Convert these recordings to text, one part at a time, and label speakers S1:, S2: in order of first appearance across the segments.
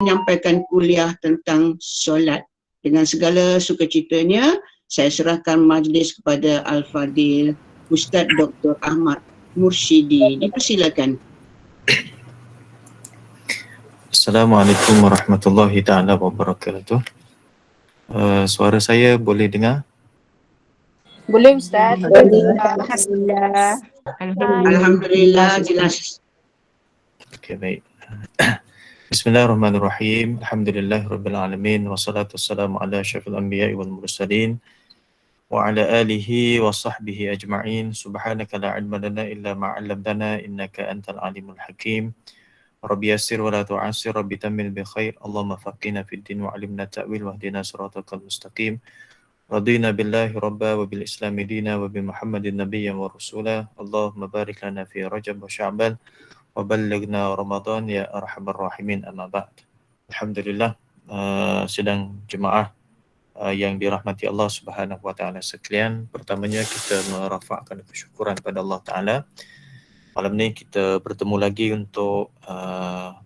S1: menyampaikan kuliah tentang solat. Dengan segala sukacitanya, saya serahkan majlis kepada Al-Fadil Ustaz Dr. Ahmad Mursyidi. Dipersilakan.
S2: Assalamualaikum warahmatullahi taala wabarakatuh. Suara saya boleh dengar?
S3: Boleh Ustaz.
S4: Alhamdulillah.
S1: Alhamdulillah, jelas.
S2: Okey, baik. Bismillahirrahmanirrahim. Alhamdulillahirabbil alamin wassalatu wassalamu ala asyrafil anbiya'i wal mursalin wa ala alihi wa sahbihi ajma'in. Subhanaka la ilma lana illa ma 'allamtana innaka antal alimul hakim. Rabbi yassir wa la tu'assir, Rabbi tammil bi khair. Allahumma faqihna fid din wa 'allimna ta'wil wahdina siratal mustaqim. Radina billahi rabba wa bil islami dina wa bi Muhammadin nabiyyan wa rasula. Allahumma barik lana fi Rajab wa Sya'ban wa ballighna Ramadan ya arhamar rahimin, amma ba'd. Alhamdulillah, sedang jemaah yang dirahmati Allah Subhanahu wa taala sekalian. Pertamanya kita merafakkan kesyukuran pada Allah Taala. Malam ni kita bertemu lagi untuk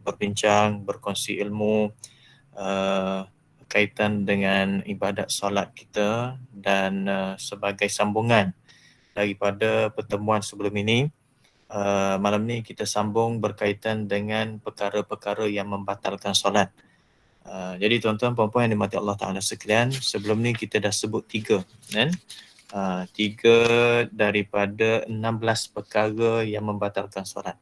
S2: berbincang, berkongsi ilmu berkaitan dengan ibadat solat kita dan sebagai sambungan daripada pertemuan sebelum ini. Malam ni kita sambung berkaitan dengan perkara-perkara yang membatalkan solat. Jadi tuan-tuan puan-puan yang dimati Allah Ta'ala sekalian, sebelum ni kita dah sebut tiga, kan? Tiga daripada 16 perkara yang membatalkan solat.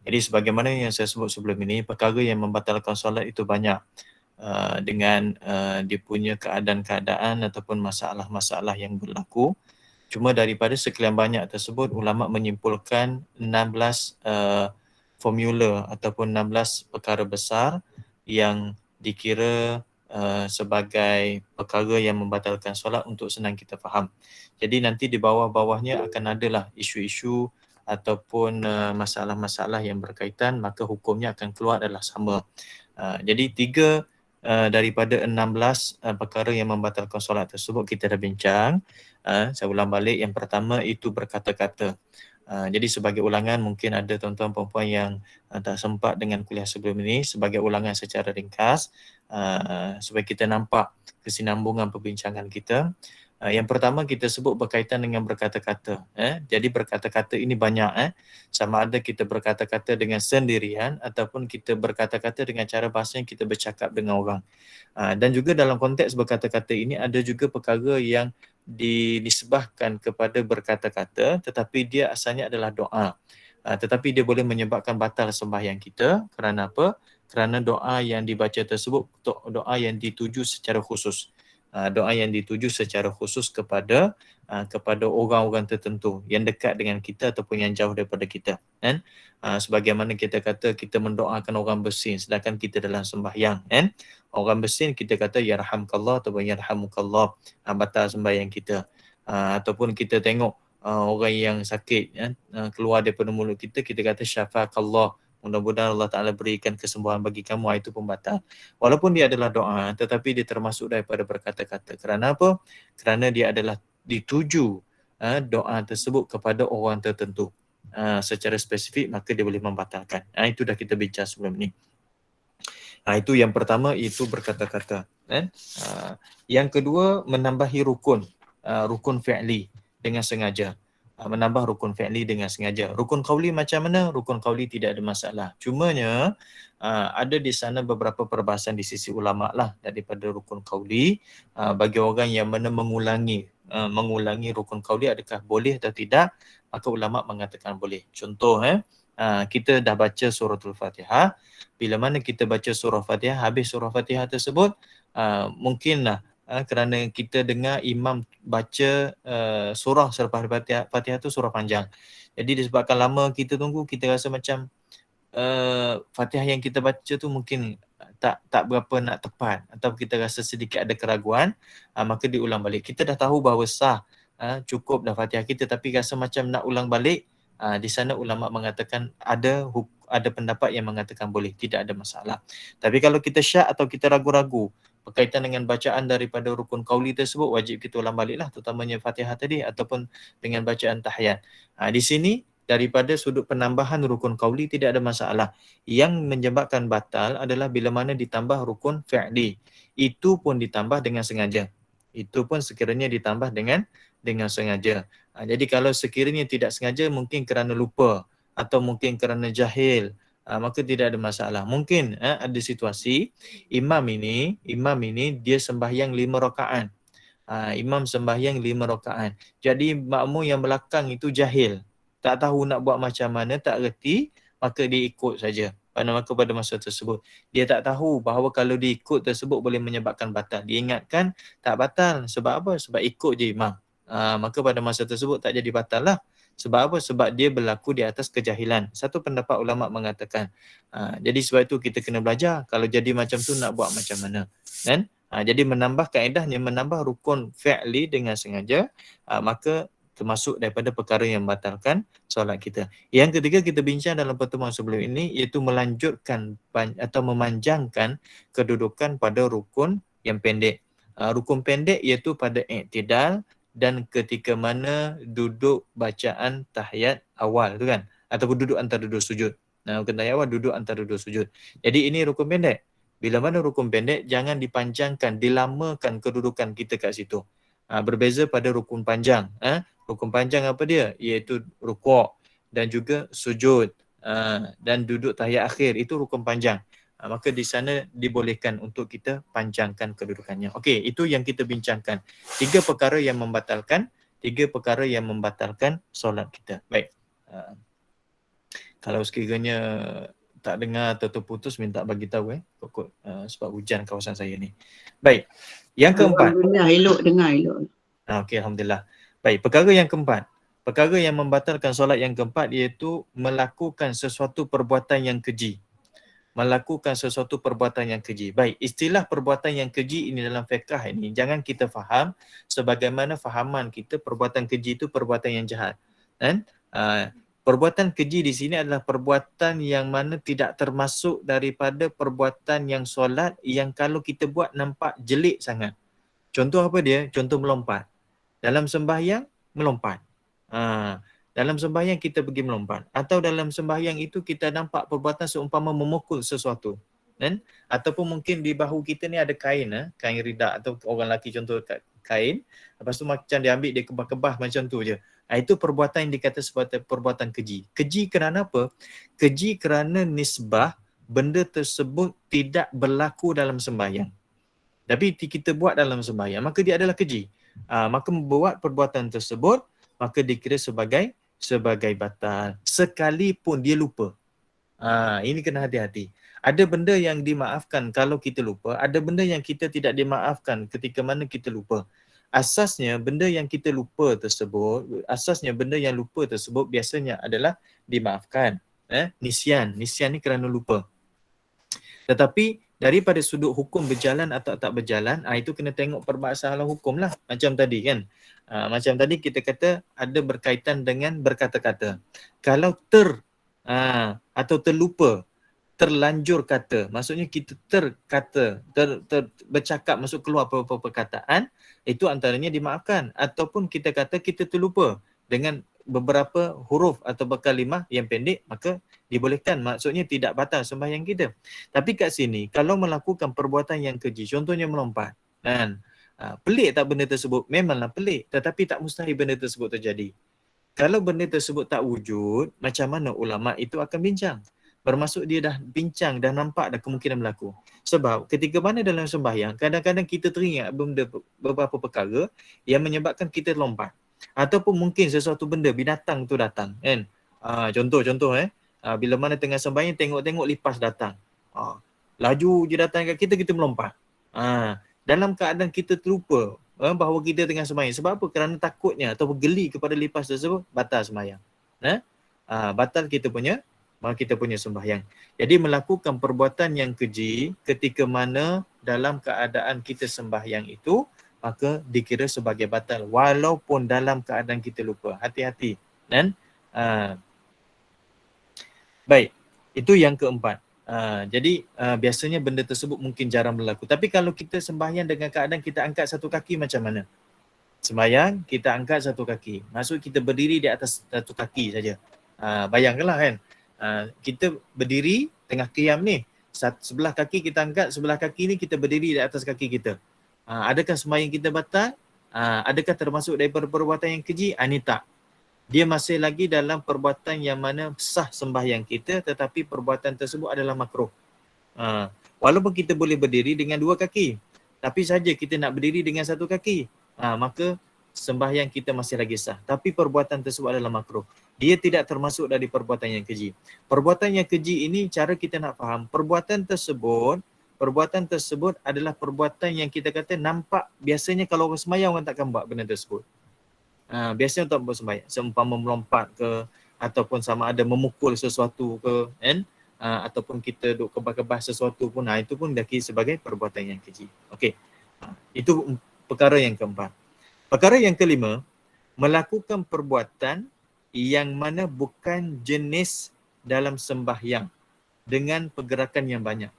S2: Jadi sebagaimana yang saya sebut sebelum ini, perkara yang membatalkan solat itu banyak dengan dia punya keadaan-keadaan ataupun masalah-masalah yang berlaku. Cuma daripada sekian banyak tersebut, ulama menyimpulkan 16 formula ataupun 16 perkara besar yang dikira sebagai perkara yang membatalkan solat untuk senang kita faham. Jadi nanti di bawah-bawahnya akan adalah isu-isu ataupun masalah-masalah yang berkaitan, maka hukumnya akan keluar adalah sama. Jadi tiga daripada 16 perkara yang membatalkan solat tersebut kita dah bincang. Saya ulang balik, yang pertama itu berkata-kata. Jadi sebagai ulangan, mungkin ada tuan-tuan puan-puan yang tak sempat dengan kuliah sebelum ini, sebagai ulangan secara ringkas supaya kita nampak kesinambungan perbincangan kita. Yang pertama kita sebut berkaitan dengan berkata-kata. Jadi berkata-kata ini banyak. Sama ada kita berkata-kata dengan sendirian ataupun kita berkata-kata dengan cara bahasa yang kita bercakap dengan orang. Dan juga dalam konteks berkata-kata ini ada juga perkara yang disebahkan kepada berkata-kata tetapi dia asalnya adalah doa. Tetapi dia boleh menyebabkan batal sembahyang kita. Kerana apa? Kerana doa yang dibaca tersebut doa yang dituju secara khusus. Doa yang dituju secara khusus kepada orang-orang tertentu yang dekat dengan kita ataupun yang jauh daripada kita, kan? Sebagaimana kita kata kita mendoakan orang bersin sedangkan kita dalam sembahyang, kan? Orang bersin kita kata yarhamkallah ataupun yarhamukallah, batal sembahyang kita. Ataupun kita tengok orang yang sakit, kan? Keluar daripada mulut kita kata syafakallah, mudah-mudahan Allah Ta'ala berikan kesembuhan bagi kamu, itu pun batal. Walaupun dia adalah doa, tetapi dia termasuk daripada berkata-kata. Kerana apa? Kerana dia adalah dituju doa tersebut kepada orang tertentu secara spesifik, maka dia boleh membatalkan. Itu dah kita bincang sebelum ni. Itu yang pertama, itu berkata-kata. Yang kedua, menambahi rukun fi'li dengan sengaja. Menambah rukun fi'li dengan sengaja. Rukun qauli macam mana? Rukun qauli tidak ada masalah. Cumanya ada di sana beberapa perbahasan di sisi ulama lah daripada rukun qauli. Bagi orang yang mana mengulangi rukun qauli, adakah boleh atau tidak? Maka ulama mengatakan boleh. Contoh, kita dah baca suratul Fatihah. Bila mana kita baca surah Fatihah, habis surah Fatihah tersebut, mungkinlah kerana kita dengar imam baca surah selepas Fatihah tu surah panjang. Jadi disebabkan lama kita tunggu, kita rasa macam Fatihah yang kita baca tu mungkin tak berapa nak tepat, atau kita rasa sedikit ada keraguan, maka diulang balik. Kita dah tahu bahawa sah, cukup dah Fatihah kita, tapi rasa macam nak ulang balik. Di sana ulama mengatakan ada pendapat yang mengatakan boleh, tidak ada masalah. Tapi kalau kita syak atau kita ragu-ragu berkaitan dengan bacaan daripada rukun qauli tersebut, wajib kita ulang baliklah, terutamanya Fatihah tadi ataupun dengan bacaan tahiyat. Di sini daripada sudut penambahan rukun qauli tidak ada masalah. Yang menyebabkan batal adalah bila mana ditambah rukun fi'li. Itu pun ditambah dengan sengaja. Itu pun sekiranya ditambah dengan sengaja. Jadi kalau sekiranya tidak sengaja mungkin kerana lupa atau mungkin kerana jahil, maka tidak ada masalah. Mungkin ada situasi imam ini dia sembahyang 5 rakaat. Imam sembahyang 5 rakaat. Jadi makmum yang belakang itu jahil. Tak tahu nak buat macam mana, tak reti, maka dia ikut saja. Pada masa tersebut. Dia tak tahu bahawa kalau dia ikut tersebut boleh menyebabkan batal. Dia ingatkan tak batal. Sebab apa? Sebab ikut je imam. Maka pada masa tersebut tak jadi batal lah. Sebab apa? Sebab dia berlaku di atas kejahilan. Satu pendapat ulama mengatakan. Jadi sebab itu kita kena belajar. Kalau jadi macam tu nak buat macam mana. Kan? Jadi menambah kaedahnya, menambah rukun fi'li dengan sengaja, maka termasuk daripada perkara yang membatalkan solat kita. Yang ketiga kita bincang dalam pertemuan sebelum ini iaitu melanjutkan atau memanjangkan kedudukan pada rukun yang pendek. Rukun pendek iaitu pada i'tidal dan ketika mana duduk bacaan tahiyat awal tu kan, ataupun duduk antara dua sujud. Rukun tahiyat awal duduk antara dua sujud. Jadi ini rukun pendek. Bila mana rukun pendek jangan dipanjangkan, dilamakan kedudukan kita kat situ. Berbeza pada rukun panjang. Rukun panjang apa dia? Iaitu rukuk dan juga sujud dan duduk tahiyat akhir. Itu rukun panjang. Maka di sana dibolehkan untuk kita panjangkan kedudukannya. Okey, itu yang kita bincangkan. 3 perkara yang membatalkan solat kita. Baik. Kalau sekiranya tak dengar atau terputus, minta bagi tahu sebab hujan kawasan saya ni. Baik. Yang keempat.
S1: Alhamdulillah, elok dengar elok.
S2: Okey, alhamdulillah. Baik, perkara yang keempat. Perkara yang membatalkan solat yang keempat iaitu melakukan sesuatu perbuatan yang keji. Melakukan sesuatu perbuatan yang keji. Baik, istilah perbuatan yang keji ini dalam fiqh ini jangan kita faham sebagaimana fahaman kita perbuatan keji itu perbuatan yang jahat. Kan? Perbuatan keji di sini adalah perbuatan yang mana tidak termasuk daripada perbuatan yang solat yang kalau kita buat nampak jelik sangat. Contoh apa dia? Contoh melompat. Dalam sembahyang, melompat. Dalam sembahyang kita pergi melompat. Atau dalam sembahyang itu kita nampak perbuatan seumpama memukul sesuatu. Kan? Ataupun mungkin di bahu kita ni ada kain, kain ridak atau orang lelaki contoh kain. Lepas tu macam dia ambil, dia kebah-kebah macam tu je. Itu perbuatan yang dikata sebagai perbuatan keji. Keji kerana apa? Keji kerana nisbah benda tersebut tidak berlaku dalam sembahyang. Tapi kita buat dalam sembahyang, maka dia adalah keji. Maka membuat perbuatan tersebut, maka dikira sebagai batal. Sekalipun dia lupa. Ini kena hati-hati. Ada benda yang dimaafkan kalau kita lupa, ada benda yang kita tidak dimaafkan ketika mana kita lupa. Asasnya benda yang lupa tersebut biasanya adalah dimaafkan. Nisyan ni kerana lupa. Tetapi daripada sudut hukum berjalan atau tak berjalan, itu kena tengok permasalahan hukum lah. Macam tadi kan. Macam tadi kita kata ada berkaitan dengan berkata-kata. Kalau atau terlupa, terlanjur kata, maksudnya kita terkata, bercakap masuk keluar apa-apa perkataan, itu antaranya dimaafkan. Ataupun kita kata kita terlupa dengan beberapa huruf atau berkalimah yang pendek, maka dibolehkan. Maksudnya tidak batal sembahyang kita. Tapi kat sini, kalau melakukan perbuatan yang keji, contohnya melompat, kan? Pelik tak benda tersebut? Memanglah pelik. Tetapi tak mustahil benda tersebut terjadi. Kalau benda tersebut tak wujud, macam mana ulama itu akan bincang? Bermaksud dia dah bincang, dah nampak dah kemungkinan berlaku. Sebab ketika mana dalam sembahyang, kadang-kadang kita teringat beberapa perkara yang menyebabkan kita lompat. Ataupun mungkin sesuatu benda, binatang tu datang. Kan? Contoh, bila mana tengah sembahyang, tengok-tengok lipas datang. Laju je datang kat kita, kita melompat. Dalam keadaan kita terlupa bahawa kita tengah sembahyang. Sebab apa? Kerana takutnya atau geli kepada lipas tersebut, batal sembahyang. Batal kita punya sembahyang. Jadi melakukan perbuatan yang keji ketika mana dalam keadaan kita sembahyang itu, maka dikira sebagai batal walaupun dalam keadaan kita lupa. Hati-hati. Dan baik, itu yang keempat. Jadi biasanya benda tersebut mungkin jarang berlaku. Tapi kalau kita sembahyang dengan keadaan kita angkat satu kaki, macam mana? Sembahyang kita angkat satu kaki. Maksud kita berdiri di atas satu kaki saja. Bayangkanlah kan, kita berdiri tengah qiyam ni, sebelah kaki kita angkat, sebelah kaki ni kita berdiri di atas kaki kita. Adakah sembahyang kita batal? Adakah termasuk daripada perbuatan yang keji? Ni tak. Dia masih lagi dalam perbuatan yang mana sah sembahyang kita, tetapi perbuatan tersebut adalah makruh. Walaupun kita boleh berdiri dengan dua kaki, tapi saja kita nak berdiri dengan satu kaki, maka sembahyang kita masih lagi sah. Tapi perbuatan tersebut adalah makruh. Dia tidak termasuk dari perbuatan yang keji. Perbuatan yang keji ini cara kita nak faham. Perbuatan tersebut adalah perbuatan yang kita kata nampak biasanya kalau orang sembahyang orang takkan buat benda tersebut. Biasanya untuk buat sembahyang, seumpama melompat ke, ataupun sama ada memukul sesuatu ke, kan? Ataupun kita duk kebas-kebas sesuatu pun, itu pun dikira sebagai perbuatan yang keji. Okey. Itu perkara yang keempat. Perkara yang kelima, melakukan perbuatan yang mana bukan jenis dalam sembahyang dengan pergerakan yang banyak.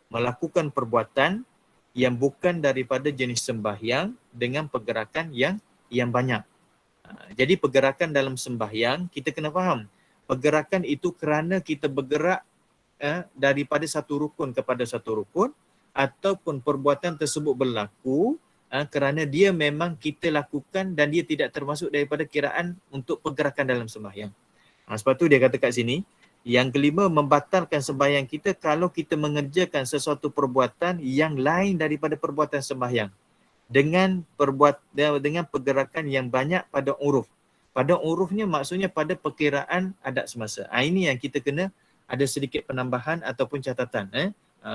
S2: Melakukan perbuatan yang bukan daripada jenis sembahyang dengan pergerakan yang banyak. Jadi pergerakan dalam sembahyang kita kena faham. Pergerakan itu kerana kita bergerak daripada satu rukun kepada satu rukun, ataupun perbuatan tersebut berlaku kerana dia memang kita lakukan dan dia tidak termasuk daripada kiraan untuk pergerakan dalam sembahyang. Sebab tu dia kata kat sini, yang kelima, membatalkan sembahyang kita kalau kita mengerjakan sesuatu perbuatan yang lain daripada perbuatan sembahyang dengan pergerakan yang banyak pada uruf. Pada urufnya maksudnya pada perkiraan adat semasa. Ini yang kita kena ada sedikit penambahan ataupun catatan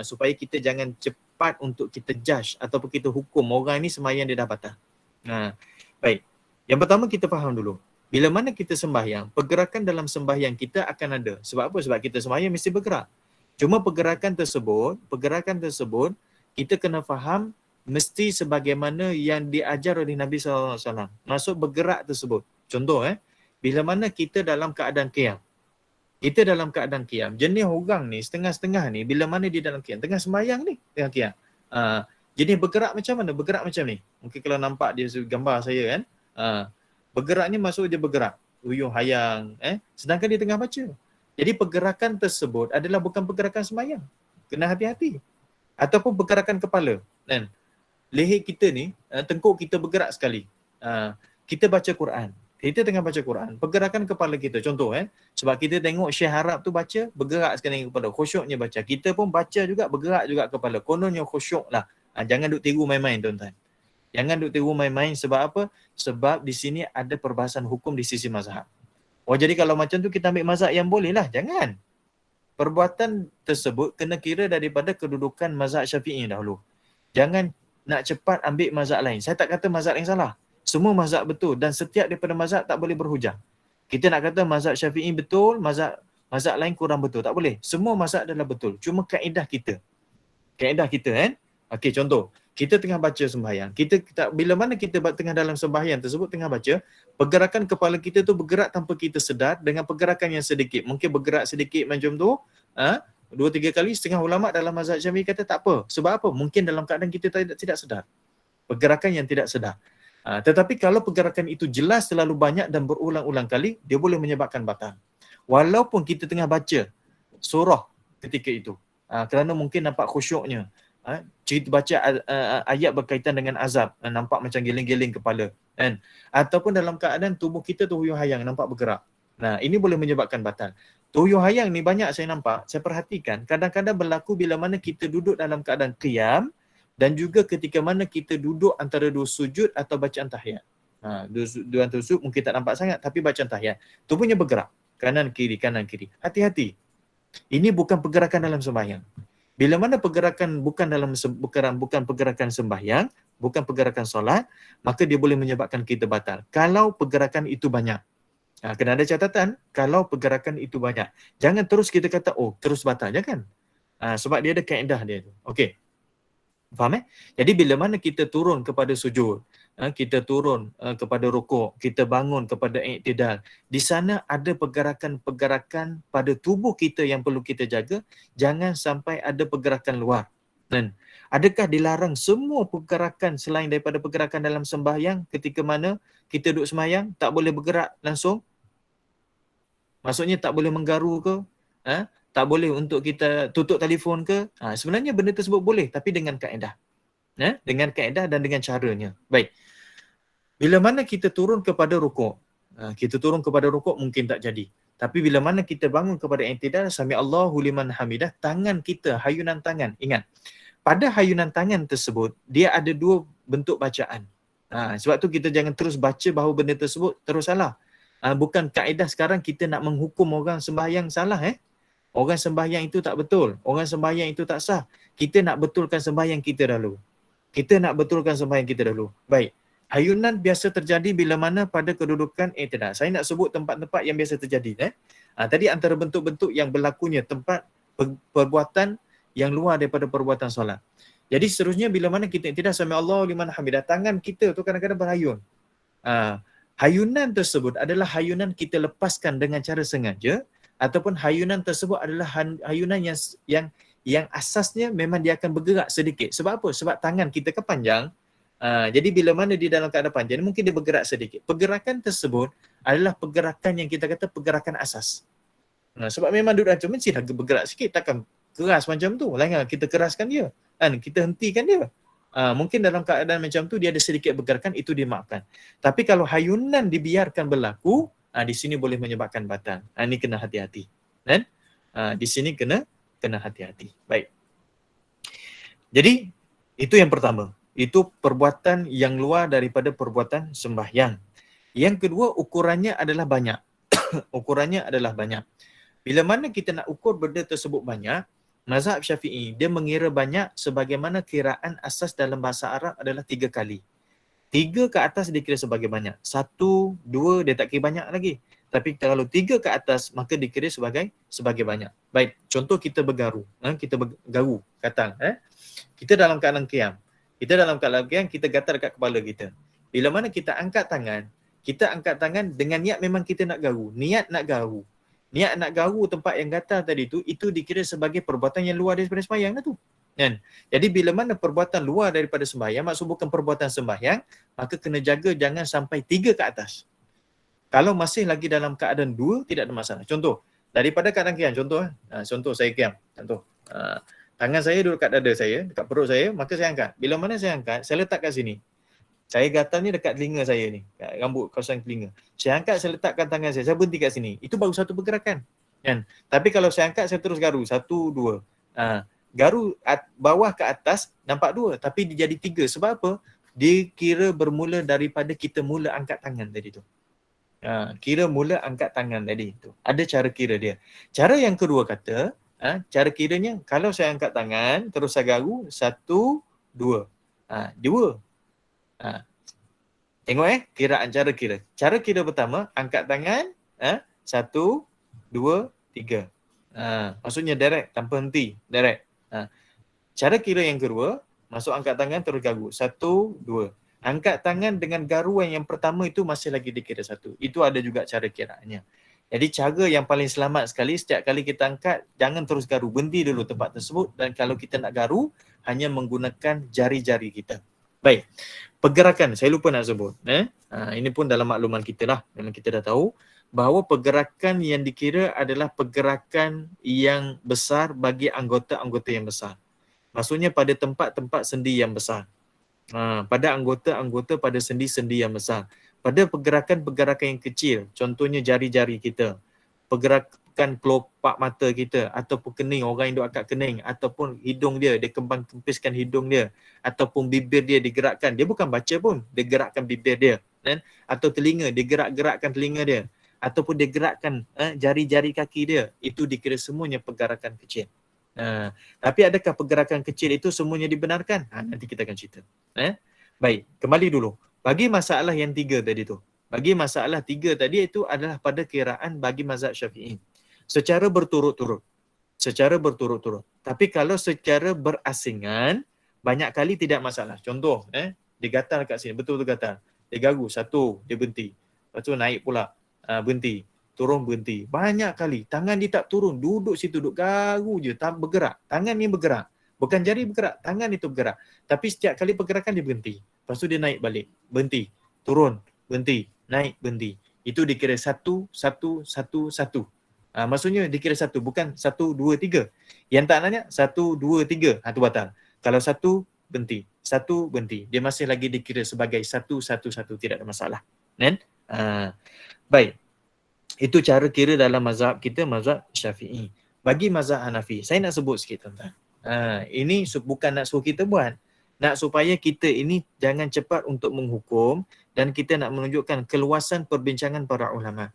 S2: supaya kita jangan cepat untuk kita judge ataupun kita hukum orang ni sembahyang dia dah batal. Baik. Yang pertama kita faham dulu. Bila mana kita sembahyang, pergerakan dalam sembahyang kita akan ada. Sebab apa? Sebab kita sembahyang mesti bergerak. Cuma pergerakan tersebut kita kena faham mesti sebagaimana yang diajar oleh Nabi SAW. Maksud bergerak tersebut. Contoh, bila mana kita dalam keadaan qiyam. Jenis orang ni, setengah-setengah ni, bila mana dia dalam qiyam. Tengah sembahyang ni, tengah qiyam. Jenis bergerak macam mana? Bergerak macam ni. Mungkin kalau nampak dia gambar saya kan. Bergerak ni maksud dia bergerak. Uyuh hayang. Sedangkan dia tengah baca. Jadi pergerakan tersebut adalah bukan pergerakan sembahyang. Kena hati-hati. Ataupun pergerakan kepala. Kan? Leher kita ni, tengkuk kita bergerak sekali. Kita baca Quran. Kita tengah baca Quran. Pergerakan kepala kita. Contoh, sebab kita tengok Syekh Arab tu baca, bergerak sekali kepala. Khusyuknya baca. Kita pun baca juga, bergerak juga kepala. Kononnya khusyuk lah. Jangan duk tiru main-main, tuan-tuan. Jangan duk tiru main-main. Sebab apa? Sebab di sini ada perbahasan hukum di sisi mazhab. Jadi kalau macam tu kita ambil mazhab yang boleh lah. Jangan. Perbuatan tersebut kena kira daripada kedudukan mazhab Syafi'i dahulu. Jangan nak cepat ambil mazhab lain. Saya tak kata mazhab yang salah. Semua mazhab betul dan setiap daripada mazhab tak boleh berhujah. Kita nak kata mazhab Syafi'i betul, mazhab lain kurang betul. Tak boleh. Semua mazhab adalah betul. Cuma kaedah kita. Okey, contoh. Kita tengah baca sembahyang. Bila mana kita tengah dalam sembahyang tersebut, tengah baca, pergerakan kepala kita tu bergerak tanpa kita sedar dengan pergerakan yang sedikit. Mungkin bergerak sedikit macam tu, 2-3 kali. Setengah ulama' dalam mazhab Syafi'i kata tak apa. Sebab apa? Mungkin dalam keadaan kita tidak sedar. Pergerakan yang tidak sedar. Tetapi kalau pergerakan itu jelas terlalu banyak dan berulang-ulang kali, dia boleh menyebabkan batal. Walaupun kita tengah baca surah ketika itu. Kerana mungkin nampak khusyuknya. Cerita baca ayat berkaitan dengan azab. Nampak macam geling-geling kepala. Kan? Ataupun dalam keadaan tubuh kita tuyul hayang nampak bergerak. Ini boleh menyebabkan batal. Tuyul hayang ni banyak saya nampak, saya perhatikan. Kadang-kadang berlaku bila mana kita duduk dalam keadaan qiyam dan juga ketika mana kita duduk antara dua sujud atau bacaan tahiyat. Dua antara sujud mungkin tak nampak sangat tapi bacaan tahiyat. Tubuhnya bergerak. Kanan kiri. Hati-hati. Ini bukan pergerakan dalam sembahyang. Bila mana pergerakan bukan pergerakan sembahyang, bukan pergerakan solat, maka dia boleh menyebabkan kita batal. Kalau pergerakan itu banyak. Kena ada catatan, kalau pergerakan itu banyak. Jangan terus kita kata, terus batal. Jangan. Sebab dia ada kaedah dia. Okey. Faham Jadi bila mana kita turun kepada sujud, kita turun kepada rukuk, kita bangun kepada i'tidal, di sana ada pergerakan-pergerakan pada tubuh kita yang perlu kita jaga, jangan sampai ada pergerakan luar. Dan adakah dilarang semua pergerakan selain daripada pergerakan dalam sembahyang ketika mana kita duduk sembahyang tak boleh bergerak langsung? Maksudnya tak boleh menggaru ke? Tak boleh untuk kita tutup telefon ke? Sebenarnya benda tersebut boleh tapi dengan kaedah. Dengan kaedah dan dengan caranya. Baik. Bila mana kita turun kepada rukuk, mungkin tak jadi. Tapi bila mana kita bangun kepada i'tidal, sami Allahu liman hamidah, tangan kita, hayunan tangan. Ingat, pada hayunan tangan tersebut, dia ada dua bentuk bacaan. Sebab tu kita jangan terus baca bahawa benda tersebut terus salah. Bukan kaedah sekarang kita nak menghukum orang sembahyang salah. Orang sembahyang itu tak betul. Orang sembahyang itu tak sah. Kita nak betulkan sembahyang kita dahulu. Baik. Hayunan biasa terjadi bila mana pada kedudukan i'tidal. Saya nak sebut tempat-tempat yang biasa terjadi. Tadi antara bentuk-bentuk yang berlakunya tempat perbuatan yang luar daripada perbuatan solat. Jadi seterusnya bila mana kita i'tidal sami Allahu liman hamidah, tangan kita tu kadang-kadang berhayun. Hayunan tersebut adalah hayunan kita lepaskan dengan cara sengaja, ataupun hayunan tersebut adalah hayunan yang asasnya memang dia akan bergerak sedikit. Sebab apa? Sebab tangan kita kan panjang. Jadi bila mana di dalam keadaan panjang, mungkin dia bergerak sedikit. Pergerakan tersebut adalah pergerakan yang kita kata pergerakan asas. Sebab memang duduk macam mesti dah bergerak sikit, takkan keras macam tu. Lain kita keraskan dia, kita hentikan dia. Mungkin dalam keadaan macam tu dia ada sedikit bergerakan, itu dimaafkan. Tapi kalau hayunan dibiarkan berlaku, di sini boleh menyebabkan batal. Ini kena hati-hati. Dan di sini kena hati-hati. Baik. Jadi itu yang pertama. Itu perbuatan yang luar daripada perbuatan sembahyang. Yang kedua, ukurannya adalah banyak. Bila mana kita nak ukur benda tersebut banyak, mazhab Syafi'i, dia mengira banyak sebagaimana kiraan asas dalam bahasa Arab adalah 3 kali. 3 ke atas dikira sebagai banyak. 1, 2 dia tak kira banyak lagi. Tapi kalau 3 ke atas, maka dikira sebagai banyak. Baik, contoh kita bergaru. Kita bergaru, katal. Kita dalam keadaan qiyam. Kita gatal dekat kepala kita. Bila mana kita angkat tangan dengan niat memang kita nak garu. Niat nak garu tempat yang gatal tadi tu, itu dikira sebagai perbuatan yang luar daripada sembahyang lah tu. Kan? Jadi bila mana perbuatan luar daripada sembahyang, maksud bukan perbuatan sembahyang, maka kena jaga jangan sampai 3 ke atas. Kalau masih lagi dalam keadaan 2, tidak ada masalah. Contoh, daripada keadaan qiyam, contoh saya qiyam. Tangan saya duduk kat dada saya, dekat perut saya, maka saya angkat. Bila mana saya angkat, saya letak kat sini. Saya gatal ni dekat telinga saya ni, kat rambut kawasan telinga. Saya angkat, saya letakkan tangan saya berhenti kat sini. Itu baru satu pergerakan. Kan? Tapi kalau saya angkat, saya terus garu. 1, 2. Garu bawah ke atas, nampak 2. Tapi dia jadi 3. Sebab apa? Dia kira bermula daripada kita mula angkat tangan tadi tu. Kira mula angkat tangan tadi tu. Ada cara kira dia. Cara yang kedua kata, cara kiranya, kalau saya angkat tangan, terus saya garu, 1, 2. 2. Tengok kiraan cara kira. Cara kira pertama, angkat tangan, 1, 2, 3. Maksudnya direct, tanpa henti, direct. Cara kira yang kedua, masuk angkat tangan terus garu. 1, 2. Angkat tangan dengan garuan yang pertama itu masih lagi dikira 1. Itu ada juga cara kiraannya. Jadi cara yang paling selamat sekali, setiap kali kita angkat, jangan terus garu. Berhenti dulu tempat tersebut, dan kalau kita nak garu, hanya menggunakan jari-jari kita. Baik, pergerakan, saya lupa nak sebut. Ini pun dalam makluman kita lah. Memang kita dah tahu bahawa pergerakan yang dikira adalah pergerakan yang besar bagi anggota-anggota yang besar. Maksudnya pada tempat-tempat sendi yang besar. Pada anggota-anggota pada sendi-sendi yang besar. Pada pergerakan-pergerakan yang kecil, contohnya jari-jari kita, pergerakan kelopak mata kita, ataupun kening, orang yang duduk akak kening, ataupun hidung dia kembang kempiskan hidung dia, ataupun bibir dia digerakkan, dia bukan baca pun, dia gerakkan bibir dia, kan? Atau telinga, dia gerakkan telinga dia, ataupun dia gerakkan jari-jari kaki dia, itu dikira semuanya pergerakan kecil. Tapi adakah pergerakan kecil itu semuanya dibenarkan? Nanti kita akan cerita. Baik, kembali dulu. Bagi masalah yang 3 tadi tu. Bagi masalah 3 tadi itu adalah pada kiraan bagi mazhab Syafi'i. Secara berturut-turut. Tapi kalau secara berasingan, banyak kali tidak masalah. Contoh, dia gatal kat sini, betul-betul gatal. Dia garu, 1, dia berhenti. Lepas tu naik pula, berhenti. Turun, berhenti. Banyak kali. Tangan dia tak turun. Duduk situ, duduk garu je. Tak bergerak. Tangan ni bergerak. Bukan jari bergerak. Tangan itu bergerak. Tapi setiap kali pergerakan dia berhenti. Lepas tu dia naik balik. Berhenti. Turun. Berhenti. Naik. Berhenti. Itu dikira 1, 1, 1, 1. Maksudnya dikira satu, bukan 1, 2, 3. Yang tak nanya 1, 2, 3, itu batal. Kalau 1 berhenti, 1 berhenti, dia masih lagi dikira sebagai 1, 1, 1, tidak ada masalah. Kan? Baik. Itu cara kira dalam mazhab kita, mazhab Syafi'i. Bagi mazhab Hanafi, saya nak sebut sikit tuan-tuan. Ini bukan nak suruh kita buat. Nak supaya kita ini jangan cepat untuk menghukum dan kita nak menunjukkan keluasan perbincangan para ulama.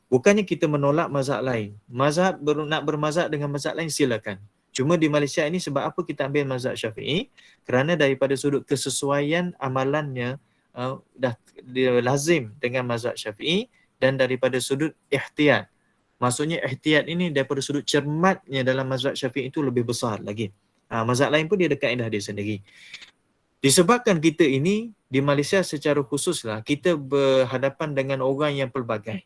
S2: Bukannya kita menolak mazhab lain. Nak bermazhab dengan mazhab lain silakan. Cuma di Malaysia ini sebab apa kita ambil mazhab Syafi'i? Kerana daripada sudut kesesuaian amalannya dah lazim dengan mazhab Syafi'i, dan daripada sudut ihtiyat. Maksudnya ihtiyat ini daripada sudut cermatnya dalam mazhab Syafi'i itu lebih besar lagi. Mazhab lain pun dia ada kaedah dia sendiri. Disebabkan kita ini di Malaysia secara khususlah kita berhadapan dengan orang yang pelbagai.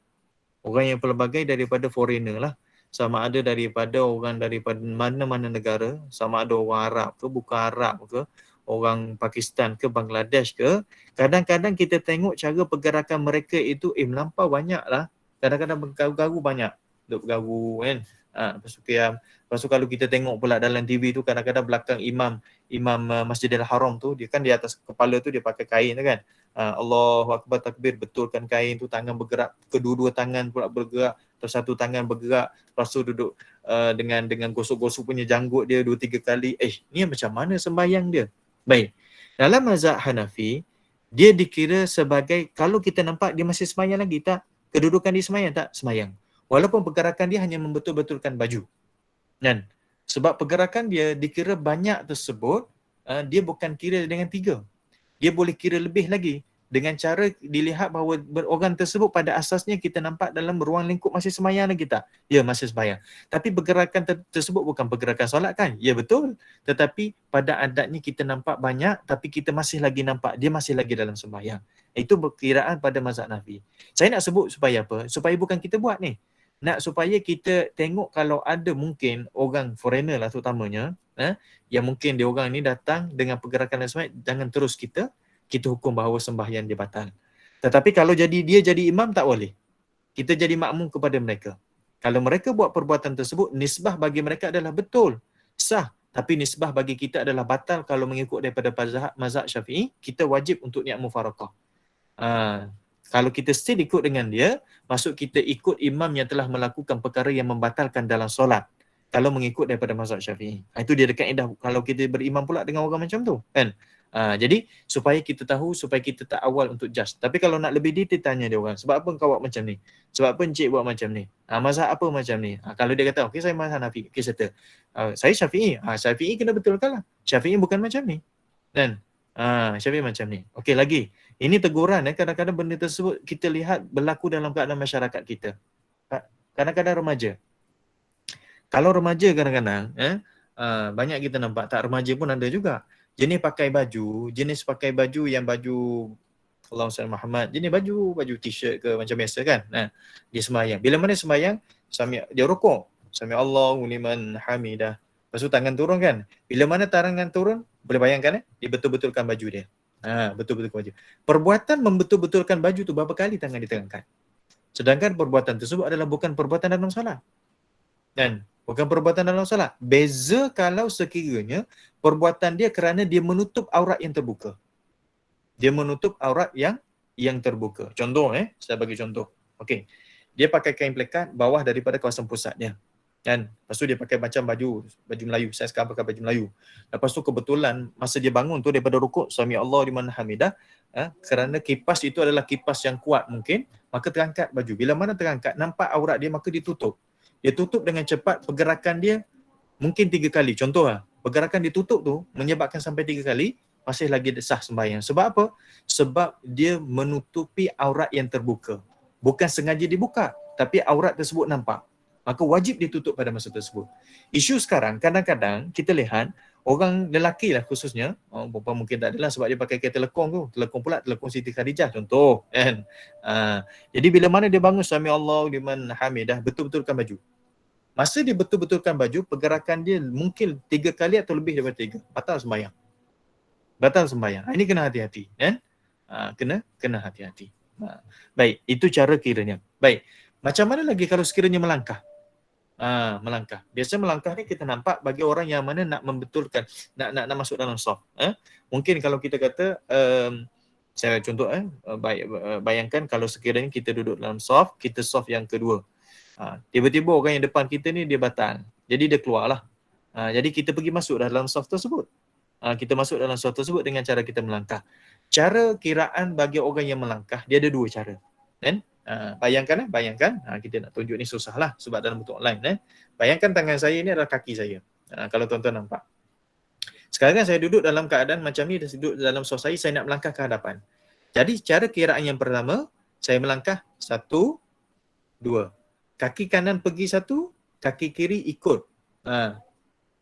S2: Orang yang pelbagai daripada foreigner lah. Sama ada daripada orang daripada mana-mana negara, sama ada orang Arab ke, bukan Arab ke, orang Pakistan ke, Bangladesh ke. Kadang-kadang kita tengok cara pergerakan mereka itu melampau banyak lah. Kadang-kadang bergaru-garu banyak. Duk bergaru kan. Lepas tu kalau kita tengok pula dalam TV tu kadang-kadang belakang imam Masjidil Haram tu, dia kan di atas kepala tu dia pakai kain tu kan. Allahu Akbar takbir, betulkan kain tu, tangan bergerak, kedua-dua tangan pula bergerak, terus satu tangan bergerak, lepas tu duduk dengan gosok-gosok punya janggut dia 2-3 kali. Ni macam mana sembahyang dia? Baik. Dalam mazhab Hanafi, dia dikira sebagai, kalau kita nampak dia masih sembahyang lagi tak? Kedudukan dia sembahyang tak? Sembahyang. Walaupun pergerakan dia hanya membetul-betulkan baju. Kan? Sebab pergerakan dia dikira banyak tersebut, dia bukan kira dengan 3. Dia boleh kira lebih lagi dengan cara dilihat bahawa orang tersebut pada asasnya kita nampak dalam ruang lingkup masih sembahyang lagi tak? Ya, masih sembahyang. Tapi pergerakan tersebut bukan pergerakan solat kan? Ya, betul. Tetapi pada adatnya kita nampak banyak tapi kita masih lagi nampak dia masih lagi dalam sembahyang. Itu perkiraan pada mazhab Hanafi. Saya nak sebut supaya apa? Supaya bukan kita buat ni. Nak supaya kita tengok kalau ada mungkin orang foreigner lah terutamanya, yang mungkin dia orang ni datang dengan pergerakan yang sembahyang, jangan terus kita hukum bahawa sembahyang dia batal. Tetapi kalau dia jadi imam tak boleh. Kita jadi makmum kepada mereka. Kalau mereka buat perbuatan tersebut, nisbah bagi mereka adalah betul, sah. Tapi nisbah bagi kita adalah batal kalau mengikut daripada mazhab Syafi'i, kita wajib untuk niat mufaraqah. Kalau kita still ikut dengan dia, maksud kita ikut imam yang telah melakukan perkara yang membatalkan dalam solat. Kalau mengikut daripada mazhab Syafi'i. Itu dia dekat kaedah kalau kita berimam pula dengan orang macam tu, kan? Jadi supaya kita tahu, supaya kita tak awal untuk judge. Tapi kalau nak lebih detail, tanya dia orang, sebab apa kau buat macam ni? Sebab apa encik buat macam ni? Mazhab apa macam ni? Kalau dia kata, okey saya mazhab Hanafi, okey settle. Saya Syafi'i. Syafi'i kena betulkan lah. Syafi'i bukan macam ni. Dan Syafi'i macam ni. Okey lagi. Ini teguran kadang-kadang benda tersebut kita lihat berlaku dalam keadaan masyarakat kita. Kadang-kadang remaja. Kalau remaja kadang-kadang banyak kita nampak, tak remaja pun ada juga. Jenis pakai baju yang baju Allahumma salli Muhammad, jenis baju t-shirt ke macam biasa kan. Dia sembahyang. Bila mana sembahyang, dia rukuk. Sami Allahu liman hamidah. Lepas tu tangan turun kan. Bila mana tangan turun, boleh bayangkan dia betul-betulkan baju dia. Betul-betulkan baju. Perbuatan membetul-betulkan baju tu berapa kali tangan diterangkan. Sedangkan perbuatan tersebut adalah bukan perbuatan dalam solat. Dan bukan perbuatan dalam solat. Beza kalau sekiranya perbuatan dia kerana dia menutup aurat yang terbuka. Dia menutup aurat yang terbuka. Contoh saya bagi contoh. Okey. Dia pakai kain pelekat bawah daripada kawasan pusatnya. Kan? Lepas tu dia pakai macam baju Melayu. Saya sekarang pakai baju Melayu. Lepas tu kebetulan masa dia bangun tu daripada rukuk, Sami Allah liman hamidah, kerana kipas itu adalah kipas yang kuat mungkin, maka terangkat baju. Bila mana terangkat, nampak aurat dia, maka ditutup. Dia tutup dengan cepat, pergerakan dia mungkin 3 kali. Contoh pergerakan ditutup tu menyebabkan sampai 3 kali, masih lagi sah sembahyang. Sebab apa? Sebab dia menutupi aurat yang terbuka. Bukan sengaja dibuka, tapi aurat tersebut nampak. Maka wajib ditutup pada masa tersebut. Isu sekarang, kadang-kadang kita lihat orang lelaki lah khususnya, perempuan mungkin tak adalah sebab dia pakai kain telekong tu. Telekong Siti Khadijah contoh. Kan? Jadi bila mana dia bangun, Sami Allah liman hamidah, betul-betulkan baju. Masa dia betul-betulkan baju, pergerakan dia mungkin 3 kali atau lebih daripada 3. Batal sembahyang. Ini kena hati-hati. Kan? Kena hati-hati. Baik, itu cara kiranya. Baik. Macam mana lagi kalau sekiranya melangkah? Melangkah. Biasa melangkah ni kita nampak bagi orang yang mana nak membetulkan, nak masuk dalam soft. Mungkin kalau kita kata, saya contoh, bayangkan kalau sekiranya kita duduk dalam soft, kita soft yang kedua. Tiba-tiba orang yang depan kita ni dia batal. Jadi dia keluarlah. Jadi kita pergi masuk dalam soft tersebut. Kita masuk dalam soft tersebut dengan cara kita melangkah. Cara kiraan bagi orang yang melangkah, dia ada dua cara. Kan? Bayangkan, kita nak tunjuk ni susah lah sebab dalam bentuk online. Bayangkan tangan saya ni adalah kaki saya. Kalau tuan-tuan nampak. Sekarang saya duduk dalam keadaan macam ni, duduk dalam soft saya nak melangkah ke hadapan. Jadi cara kiraan yang pertama, saya melangkah 1, 2. Kaki kanan pergi 1, kaki kiri ikut.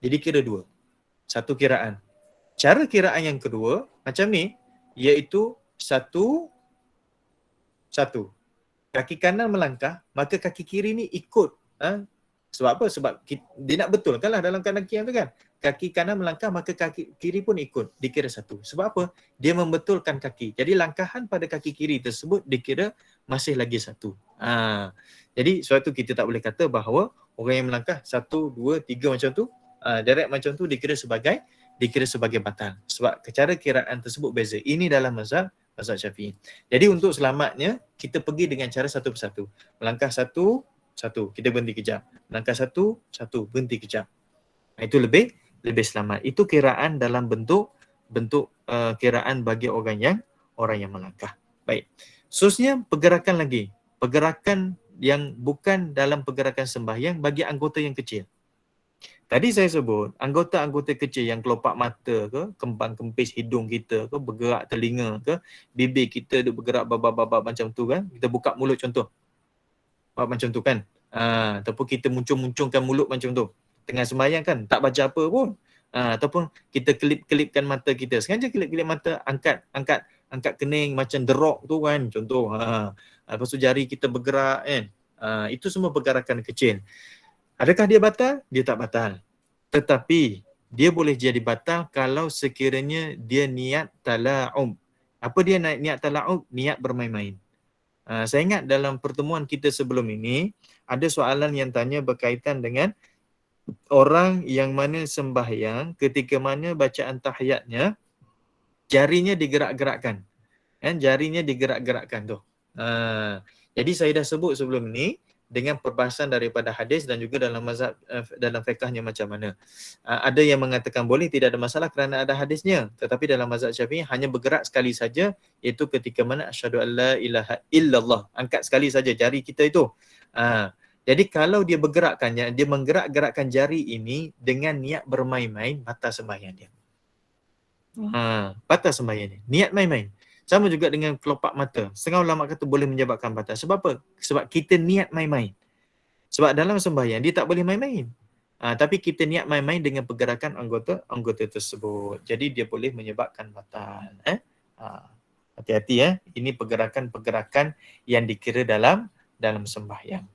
S2: Jadi kira 2. Satu kiraan. Cara kiraan yang kedua, macam ni, iaitu 1, 1. Kaki kanan melangkah, maka kaki kiri ni ikut. Sebab apa? Sebab dia nak betulkan lah dalam keadaan kiam tu kan. Kaki kanan melangkah, maka kaki kiri pun ikut. Dikira 1. Sebab apa? Dia membetulkan kaki. Jadi langkahan pada kaki kiri tersebut dikira masih lagi 1. Jadi sebab tu kita tak boleh kata bahawa orang yang melangkah 1, 2, 3 macam tu, direct macam tu dikira sebagai batal. Sebab cara kiraan tersebut beza. Ini dalam mazhab Syafi'i. Jadi untuk selamatnya, kita pergi dengan cara satu persatu. Melangkah 1, 1, kita berhenti kejap. Melangkah 1, 1, berhenti kejap. Itu lebih selamat. Itu kiraan dalam bentuk kiraan bagi orang yang melangkah. Baik. Seterusnya pergerakan lagi. Pergerakan yang bukan dalam pergerakan sembahyang bagi anggota yang kecil. Tadi saya sebut, anggota-anggota kecil yang kelopak mata ke, kembang kempis hidung kita ke, bergerak telinga ke, bibir kita dia bergerak babak-babak macam tu kan. Kita buka mulut contoh. Macam tu kan. Ataupun kita muncung-muncungkan mulut macam tu. Tengah sembahyang kan, tak baca apa pun. Ataupun kita kelip-kelipkan mata kita. Sengaja kelip-kelip mata, angkat kening macam derok tu kan, contoh. Lepas tu jari kita bergerak kan. Itu semua pergerakan kecil. Adakah dia batal? Dia tak batal. Tetapi dia boleh jadi batal kalau sekiranya dia niat tala'ub. Apa dia niat tala'ub? Niat bermain-main. Saya ingat dalam pertemuan kita sebelum ini, ada soalan yang tanya berkaitan dengan orang yang mana sembahyang ketika mana bacaan tahiyatnya, jarinya digerak-gerakkan. Jarinya digerak-gerakkan tu. Jadi saya dah sebut sebelum ini, dengan perbahasan daripada hadis dan juga dalam mazhab dalam fiqhnya macam mana. Ada yang mengatakan boleh, tidak ada masalah kerana ada hadisnya. Tetapi dalam mazhab Syafi'i hanya bergerak sekali saja, iaitu ketika mana asyhadu alla ilaha illallah. Angkat sekali saja jari kita itu. Jadi kalau dia bergerakkannya, dia menggerak-gerakkan jari ini dengan niat bermain-main, batal sembahyang dia. Batal sembahyang dia. Niat main-main. Sama juga dengan kelopak mata. Setengah ulama kata boleh menyebabkan batal. Sebab apa? Sebab kita niat main-main. Sebab dalam sembahyang dia tak boleh main-main. Tapi kita niat main-main dengan pergerakan anggota tersebut. Jadi dia boleh menyebabkan batal. Hati-hati Ini pergerakan-pergerakan yang dikira dalam sembahyang.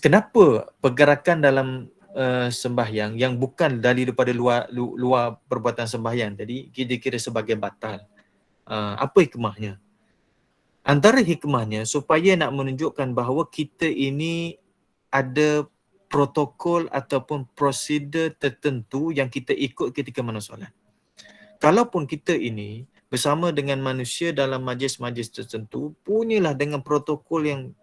S2: Kenapa pergerakan dalam sembahyang yang bukan daripada luar perbuatan sembahyang tadi kita kira sebagai batal? Apa hikmahnya? Antara hikmahnya supaya nak menunjukkan bahawa kita ini ada protokol ataupun prosedur tertentu yang kita ikut ketika mana solat. Kalaupun kita ini bersama dengan manusia dalam majlis-majlis tertentu, punyalah dengan protokol yang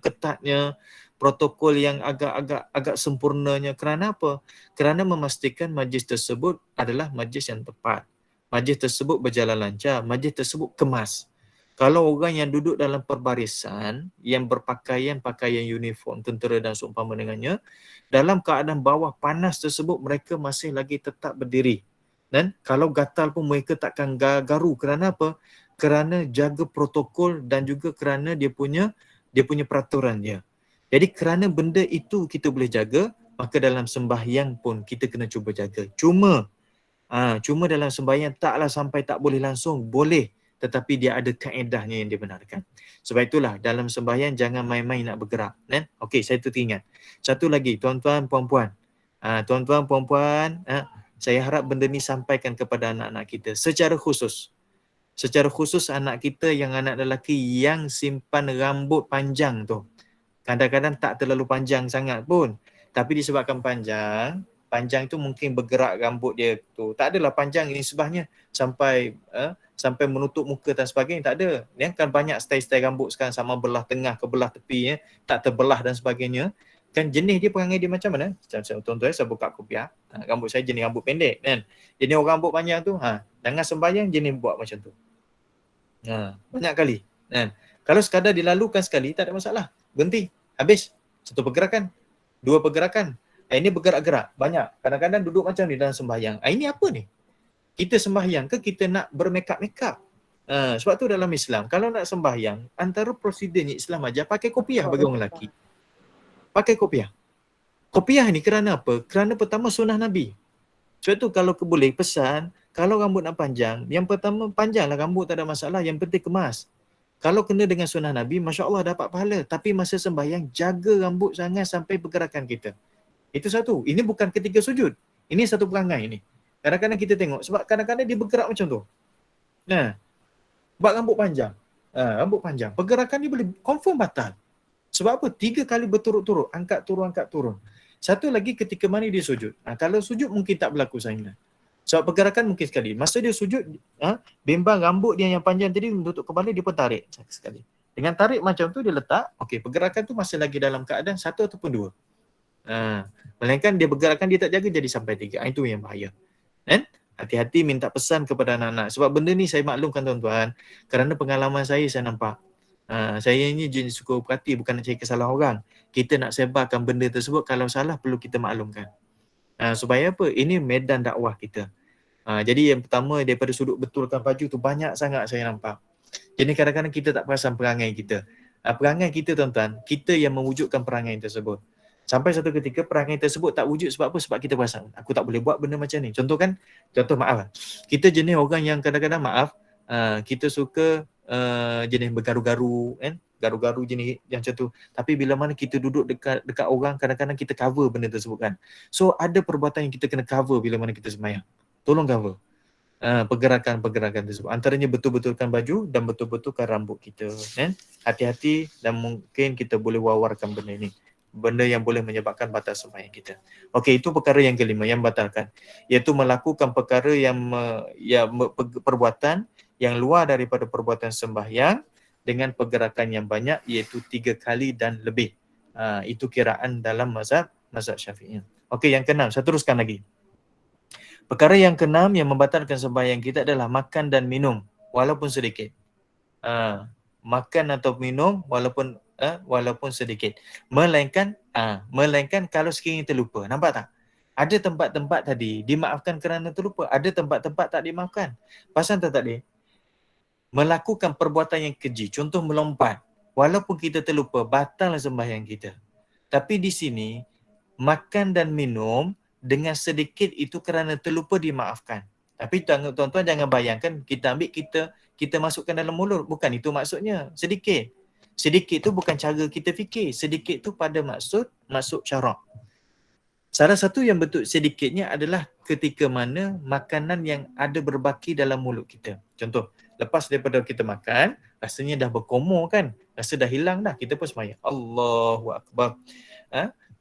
S2: ketatnya, protokol yang agak sempurnanya. Kerana apa? Kerana memastikan majlis tersebut adalah majlis yang tepat. Majlis tersebut berjalan lancar, majlis tersebut kemas. Kalau orang yang duduk dalam perbarisan yang berpakaian uniform tentera dan seumpama dengannya, dalam keadaan bawah panas tersebut mereka masih lagi tetap berdiri. Dan kalau gatal pun mereka takkan garu. Kerana apa? Kerana jaga protokol dan juga kerana dia punya peraturannya. Jadi kerana benda itu kita boleh jaga, maka dalam sembahyang pun kita kena cuba jaga. Cuma dalam sembahyang taklah sampai tak boleh langsung, boleh. Tetapi dia ada kaedahnya yang dibenarkan. Sebab itulah dalam sembahyang jangan main-main nak bergerak. Okey, saya teringat. Satu lagi, tuan-tuan, puan-puan. Tuan-tuan, puan-puan, saya harap benda ni sampaikan kepada anak-anak kita secara khusus. Secara khusus anak kita yang anak lelaki yang simpan rambut panjang tu. Kadang-kadang tak terlalu panjang sangat pun. Tapi disebabkan panjang tu mungkin bergerak rambut dia tu. Tak adalah panjang nisbahnya sampai sampai menutup muka dan sebagainya. Tak ada. Ya, kan banyak style-style rambut sekarang sama belah tengah ke belah tepi, tak terbelah dan sebagainya. Kan jenis dia, perangai dia macam mana? Contohnya saya buka kopiah, rambut saya jenis rambut pendek kan. Jenis orang rambut panjang tu, jangan sembahyang jenis buat macam tu. Banyak kali kan. Kalau sekadar dilalukan sekali tak ada masalah. Berhenti, habis. Satu pergerakan, dua pergerakan. Ini bergerak-gerak banyak. Kadang-kadang duduk macam ni dalam sembahyang. Ini apa ni? Kita sembahyang ke kita nak bermakeup-makeup? Sebab tu dalam Islam, kalau nak sembahyang, antara prosedurnya Islam aja pakai kopiah bagi orang lelaki. Pakai kopiah. Kopiah ni kerana apa? Kerana pertama sunnah Nabi. Sebab tu kalau boleh pesan, kalau rambut nak panjang, yang pertama panjanglah rambut, tak ada masalah, yang penting kemas. Kalau kena dengan sunnah Nabi, Masya Allah dapat pahala. Tapi masa sembahyang, jaga rambut jangan sampai pergerakan kita. Itu satu. Ini bukan ketika sujud. Ini satu perangai ni. Kadang-kadang kita tengok, sebab kadang-kadang dia bergerak macam tu. Buat rambut panjang. Rambut panjang. Pergerakan dia boleh confirm batal. Sebab apa? 3 kali berturut-turut. Angkat turun. Satu lagi ketika mana dia sujud. Kalau sujud mungkin tak berlaku saingan. Sebab pergerakan mungkin sekali. Masa dia sujud, bimbang rambut dia yang panjang tadi menutup kepala, dia pun tarik sekali. Dengan tarik macam tu dia letak, pergerakan tu masih lagi dalam keadaan 1 ataupun 2. Melainkan dia pergerakan dia tak jaga jadi sampai 3. Itu yang bahaya. Kan? Hati-hati minta pesan kepada anak-anak. Sebab benda ni saya maklumkan tuan-tuan. Kerana pengalaman saya nampak. Saya ni jenis suka perhati, bukan nak cari kesalahan orang. Kita nak sebarkan benda tersebut, kalau salah perlu kita maklumkan. Supaya apa? Ini medan dakwah kita. Jadi yang pertama daripada sudut betulkan baju tu banyak sangat saya nampak. Jadi kadang-kadang kita tak perasan perangai kita. Perangai kita tuan-tuan, kita yang mewujudkan perangai tersebut. Sampai satu ketika perangai tersebut tak wujud sebab apa? Sebab kita perasan, aku tak boleh buat benda macam ni. Contoh maaf. Kita jenis orang yang kadang-kadang kita suka jenis bergaru-garu kan, garu-garu jenis yang macam tu. Tapi bila mana kita duduk dekat orang, kadang-kadang kita cover benda tersebut kan. So ada perbuatan yang kita kena cover bila mana kita sembahyang. Tolong cover pergerakan-pergerakan tersebut. Antaranya betul-betulkan baju dan betul-betulkan rambut kita kan. Hati-hati dan mungkin kita boleh wawarkan benda ni. Benda yang boleh menyebabkan batal sembahyang kita. Okey, itu perkara yang kelima yang batalkan, iaitu melakukan perkara yang perbuatan yang luar daripada perbuatan sembahyang dengan pergerakan yang banyak, iaitu 3 kali dan lebih. Itu kiraan dalam mazhab Syafi'i. Okey, yang keenam, saya teruskan lagi. Perkara yang keenam yang membatalkan sembahyang kita adalah makan dan minum walaupun sedikit. Makan atau minum walaupun sedikit. Melainkan kalau sekiranya terlupa. Nampak tak? Ada tempat-tempat tadi dimaafkan kerana terlupa. Ada tempat-tempat tak dimaafkan. Pasal tak dia? Melakukan perbuatan yang keji. Contoh melompat. Walaupun kita terlupa, batal sembahyang kita. Tapi di sini, makan dan minum dengan sedikit itu kerana terlupa dimaafkan. Tapi tuan-tuan jangan bayangkan kita ambil kita masukkan dalam mulut. Bukan itu maksudnya. Sedikit. Sedikit tu bukan cara kita fikir. Sedikit tu pada maksud syarak. Salah satu yang betul sedikitnya adalah ketika mana makanan yang ada berbaki dalam mulut kita. Contoh, lepas daripada kita makan, rasanya dah berkomor kan? Rasa dah hilang dah. Kita pun sembahyang. Allahu Akbar.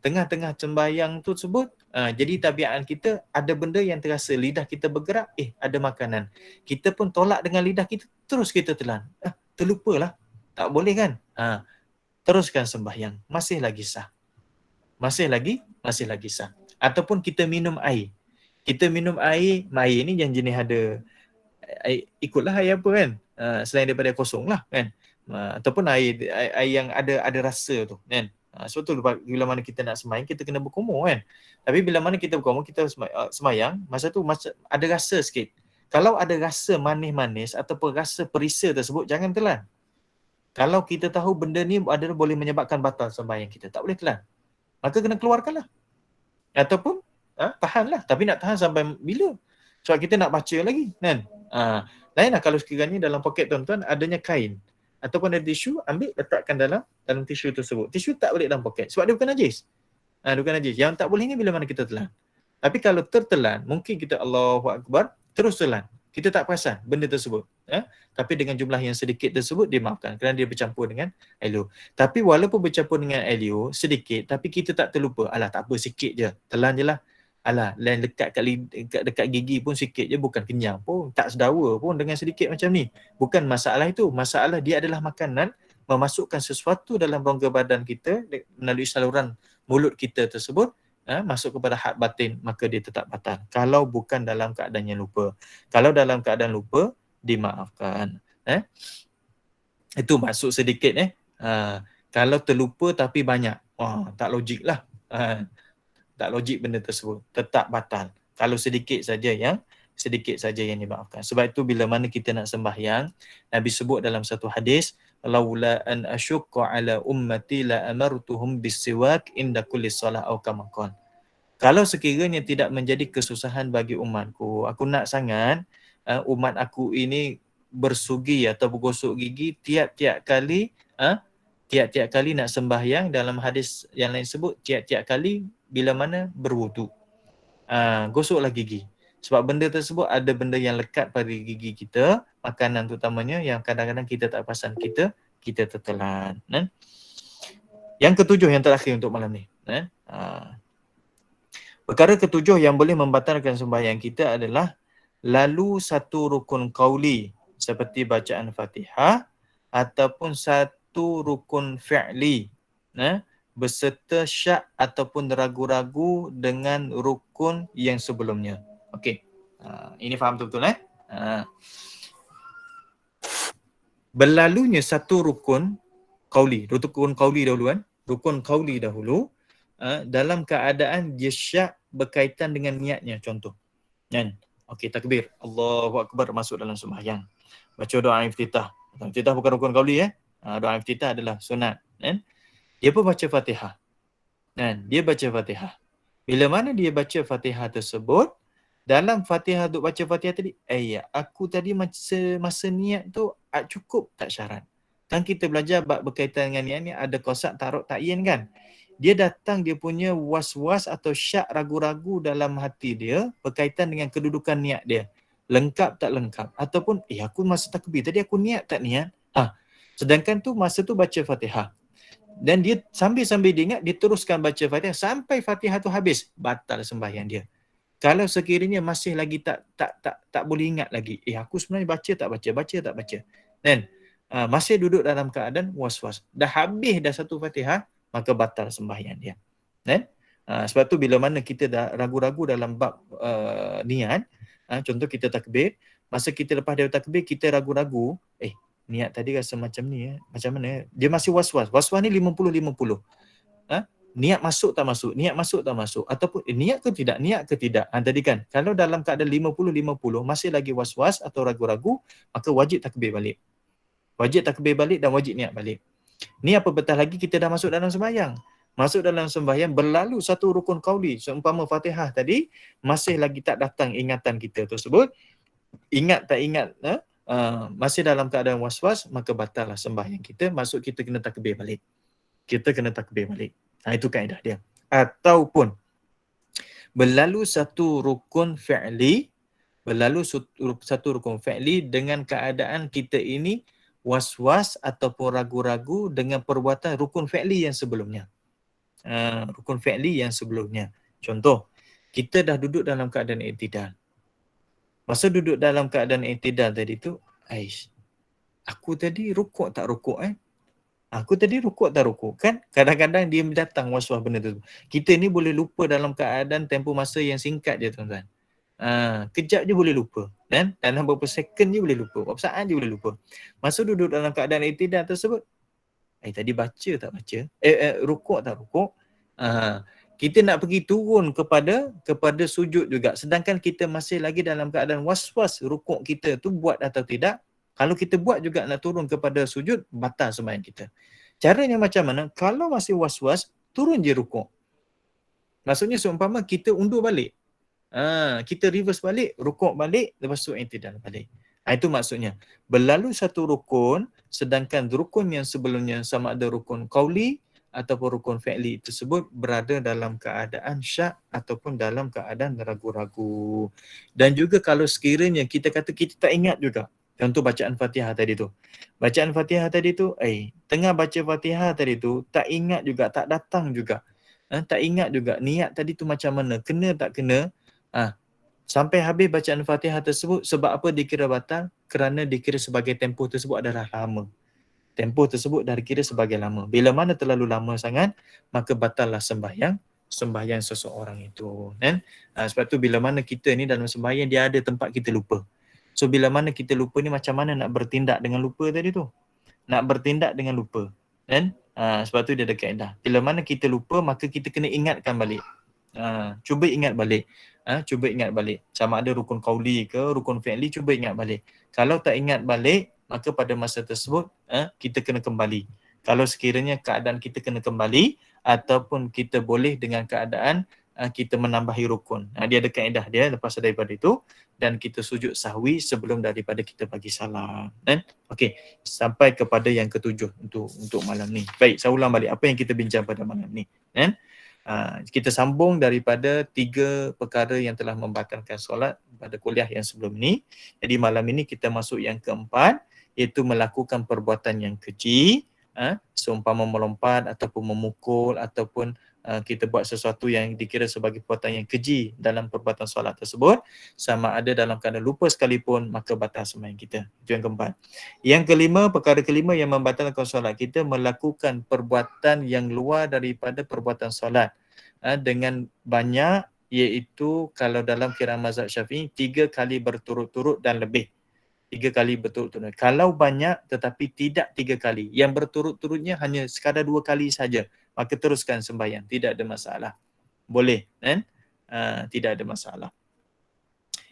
S2: Tengah-tengah sembahyang tu tersebut, jadi tabiat kita ada benda yang terasa, lidah kita bergerak, ada makanan. Kita pun tolak dengan lidah kita, terus kita telan. Terlupalah. Tak boleh kan? Teruskan sembahyang. Masih lagi sah. Masih lagi sah. Ataupun kita minum air. Kita minum air ni yang jenis ada air, ikutlah air apa kan? Selain daripada kosong lah kan? Ataupun air yang ada rasa tu kan? Sebab tu bila mana kita nak sembahyang, kita kena berkumur kan? Tapi bila mana kita berkumur, kita sembahyang, masa tu ada rasa sikit. Kalau ada rasa manis-manis ataupun rasa perisa tersebut, jangan telan. Kalau kita tahu benda ni adalah boleh menyebabkan batal sembahyang kita, tak boleh telan. Maka kena keluarkanlah. Ataupun tahanlah. Tapi nak tahan sampai bila? Sebab kita nak baca lagi kan. Lainlah kalau sekiranya dalam poket tuan-tuan adanya kain ataupun ada tisu, ambil letakkan dalam tisu tersebut. Tisu tak boleh dalam poket sebab dia bukan najis. Dia bukan najis. Yang tak boleh ni bila mana kita telan. Tapi kalau tertelan, mungkin kita Allahu Akbar terus telan. Kita tak perasan benda tersebut. Tapi dengan jumlah yang sedikit tersebut dimaafkan kerana dia bercampur dengan air liur. Tapi walaupun bercampur dengan air liur sedikit, tapi kita tak terlupa, alah tak apa, sikit je, telan je lah. Alah, lain dekat gigi pun sikit je, bukan kenyang pun, tak sedawa pun dengan sedikit macam ni. Bukan masalah itu. Masalah dia adalah makanan memasukkan sesuatu dalam rongga badan kita melalui saluran mulut kita tersebut, masuk kepada had batin, maka dia tetap batal. Kalau bukan dalam keadaan yang lupa. Kalau dalam keadaan lupa, dimaafkan. Itu maksud sedikit. Kalau terlupa tapi banyak, tak logik lah. Tak logik benda tersebut, tetap batal. Kalau sedikit saja yang dimaafkan. Sebab itu bila mana kita nak sembahyang, Nabi sebut dalam satu hadis, laula an asyqa ala ummati la amartuhum bisiwak inda kulli solah atau kama qala. Kalau sekiranya tidak menjadi kesusahan bagi umatku, aku nak sangat umat aku ini bersugi atau bergosok gigi tiap-tiap kali nak sembahyang. Dalam hadis yang lain sebut tiap-tiap kali bila mana berwuduk. Gosoklah gigi. Sebab benda tersebut ada benda yang lekat pada gigi kita, makanan terutamanya yang kadang-kadang kita tak perasan, kita tertelan. Yang ketujuh, yang terakhir untuk malam ni. Perkara ketujuh yang boleh membatalkan sembahyang kita adalah lalu satu rukun qauli seperti bacaan Fatihah ataupun satu rukun fi'li beserta syak ataupun ragu-ragu dengan rukun yang sebelumnya. Okey. Ini faham betul-betul Berlalunya satu rukun qauli dahulu rukun qauli dahulu dalam keadaan dia syak berkaitan dengan niatnya, contoh. Okey, takbir. Allahu akbar, masuk dalam sembahyang. Baca doa iftitah. Iftitah bukan rukun qauli Doa iftitah adalah sunat. Dia pun baca Fatihah. Dia baca Fatihah. Bila mana dia baca Fatihah tersebut, dalam Fatihah duk baca Fatihah tadi, aku tadi masa niat tu cukup tak syarat. Kan kita belajar berkaitan dengan niat ni ada qasid, ta'arud, ta'yin kan. Dia datang, dia punya was-was atau syak ragu-ragu dalam hati dia berkaitan dengan kedudukan niat dia. Lengkap tak lengkap. Ataupun, aku masa takbir tadi aku niat tak niat. Sedangkan tu masa tu baca Fatihah. Dan dia sambil-sambil dia ingat, dia teruskan baca Fatihah sampai Fatihah tu habis, batal sembahyang dia. Kalau sekiranya masih lagi tak boleh ingat lagi, aku sebenarnya baca tak baca. Dan masih duduk dalam keadaan was-was. Dah habis dah satu Fatihah, maka batal sembahyang dia. Sebab tu bila mana kita dah ragu-ragu dalam bab niat, contoh kita takbir, masa kita lepas dari takbir kita ragu-ragu, niat tadi rasa macam ni macam mana? Dia masih was-was. Was-was ni 50-50. Niat masuk tak masuk ataupun niat ke tidak. Tadi kan kalau dalam keadaan 50-50 masih lagi was-was atau ragu-ragu, maka wajib takbir balik. Dan wajib niat balik. Ni apa betul lagi kita dah masuk dalam sembahyang. Berlalu satu rukun qauli, seumpama Fatihah tadi, masih lagi tak datang ingatan kita tersebut. Ingat tak ingat, masih dalam keadaan was-was, maka batallah sembahyang kita. Maksud kita kena takbir balik. Itu kaedah dia. Ataupun berlalu satu rukun fi'li dengan keadaan kita ini was-was ataupun ragu-ragu dengan perbuatan rukun fi'li yang sebelumnya. Contoh, kita dah duduk dalam keadaan i'tidal. Masa duduk dalam keadaan i'tidal tadi tu, aku tadi rukuk tak rukuk kan? Kadang-kadang dia datang was-was benda tu. Kita ni boleh lupa dalam keadaan tempoh masa yang singkat je tuan-tuan. Kejap je boleh lupa. Dan dalam beberapa second je boleh lupa. Beberapa saat je boleh lupa. Masa duduk dalam keadaan i'tidal tersebut, tadi baca tak baca? Rukuk tak rukuk? Kita nak pergi turun kepada sujud juga. Sedangkan kita masih lagi dalam keadaan was-was rukuk kita tu buat atau tidak. Kalau kita buat juga nak turun kepada sujud, batal sembahyang kita. Caranya macam mana? Kalau masih was-was, turun je rukuk. Maksudnya seumpama kita undur balik. Kita reverse balik, rukuk balik, lepas tu i'tidal balik. Itu maksudnya. Berlalu satu rukun, sedangkan rukun yang sebelumnya sama ada rukun qauli ataupun rukun fi'li tersebut berada dalam keadaan syak ataupun dalam keadaan ragu-ragu. Dan juga kalau sekiranya kita kata kita tak ingat juga. Contoh bacaan Fatihah tadi tu. Bacaan Fatihah tadi tu, tengah baca Fatihah tadi tu, tak ingat juga, tak datang juga. Tak ingat juga niat tadi tu macam mana, kena tak kena. Sampai habis bacaan Fatihah tersebut, sebab apa dikira batal? Kerana dikira sebagai tempoh tersebut adalah lama. Tempoh tersebut dah dikira sebagai lama. Bila mana terlalu lama sangat, maka batallah sembahyang seseorang itu. Kan? Sebab tu bila mana kita ni dalam sembahyang, dia ada tempat kita lupa. So bila mana kita lupa ni, macam mana nak bertindak dengan lupa tadi tu? Nak bertindak dengan lupa. Kan? Sebab tu dia ada kaedah. Bila mana kita lupa, maka kita kena ingatkan balik. Cuba ingat balik. Cuba ingat balik. Sama ada rukun qauli ke, rukun fi'li, cuba ingat balik. Kalau tak ingat balik, maka pada masa tersebut kita kena kembali. Kalau sekiranya keadaan kita kena kembali, ataupun kita boleh dengan keadaan kita menambahi rukun. Dia ada kaedah dia lepas daripada itu, dan kita sujud sahwi sebelum daripada kita bagi salam. Okey, sampai kepada yang ketujuh untuk malam ni. Baik, saya ulang balik apa yang kita bincang pada malam ni. Kita sambung daripada 3 perkara yang telah membatalkan solat pada kuliah yang sebelum ni. Jadi malam ini kita masuk yang keempat, iaitu melakukan perbuatan yang keji, seumpama melompat ataupun memukul ataupun kita buat sesuatu yang dikira sebagai perbuatan yang keji dalam perbuatan solat tersebut, sama ada dalam keadaan lupa sekalipun, maka batal sembahyang kita. Itu yang keempat. Yang kelima, perkara kelima yang membatalkan solat kita, melakukan perbuatan yang luar daripada perbuatan solat dengan banyak, iaitu kalau dalam kiraan mazhab Syafi'i 3 kali berturut-turut dan lebih. 3 kali berturut-turut. Kalau banyak tetapi tidak 3 kali, yang berturut-turutnya hanya sekadar 2 kali saja, maka teruskan sembahyang, tidak ada masalah. Boleh, kan? Tidak ada masalah.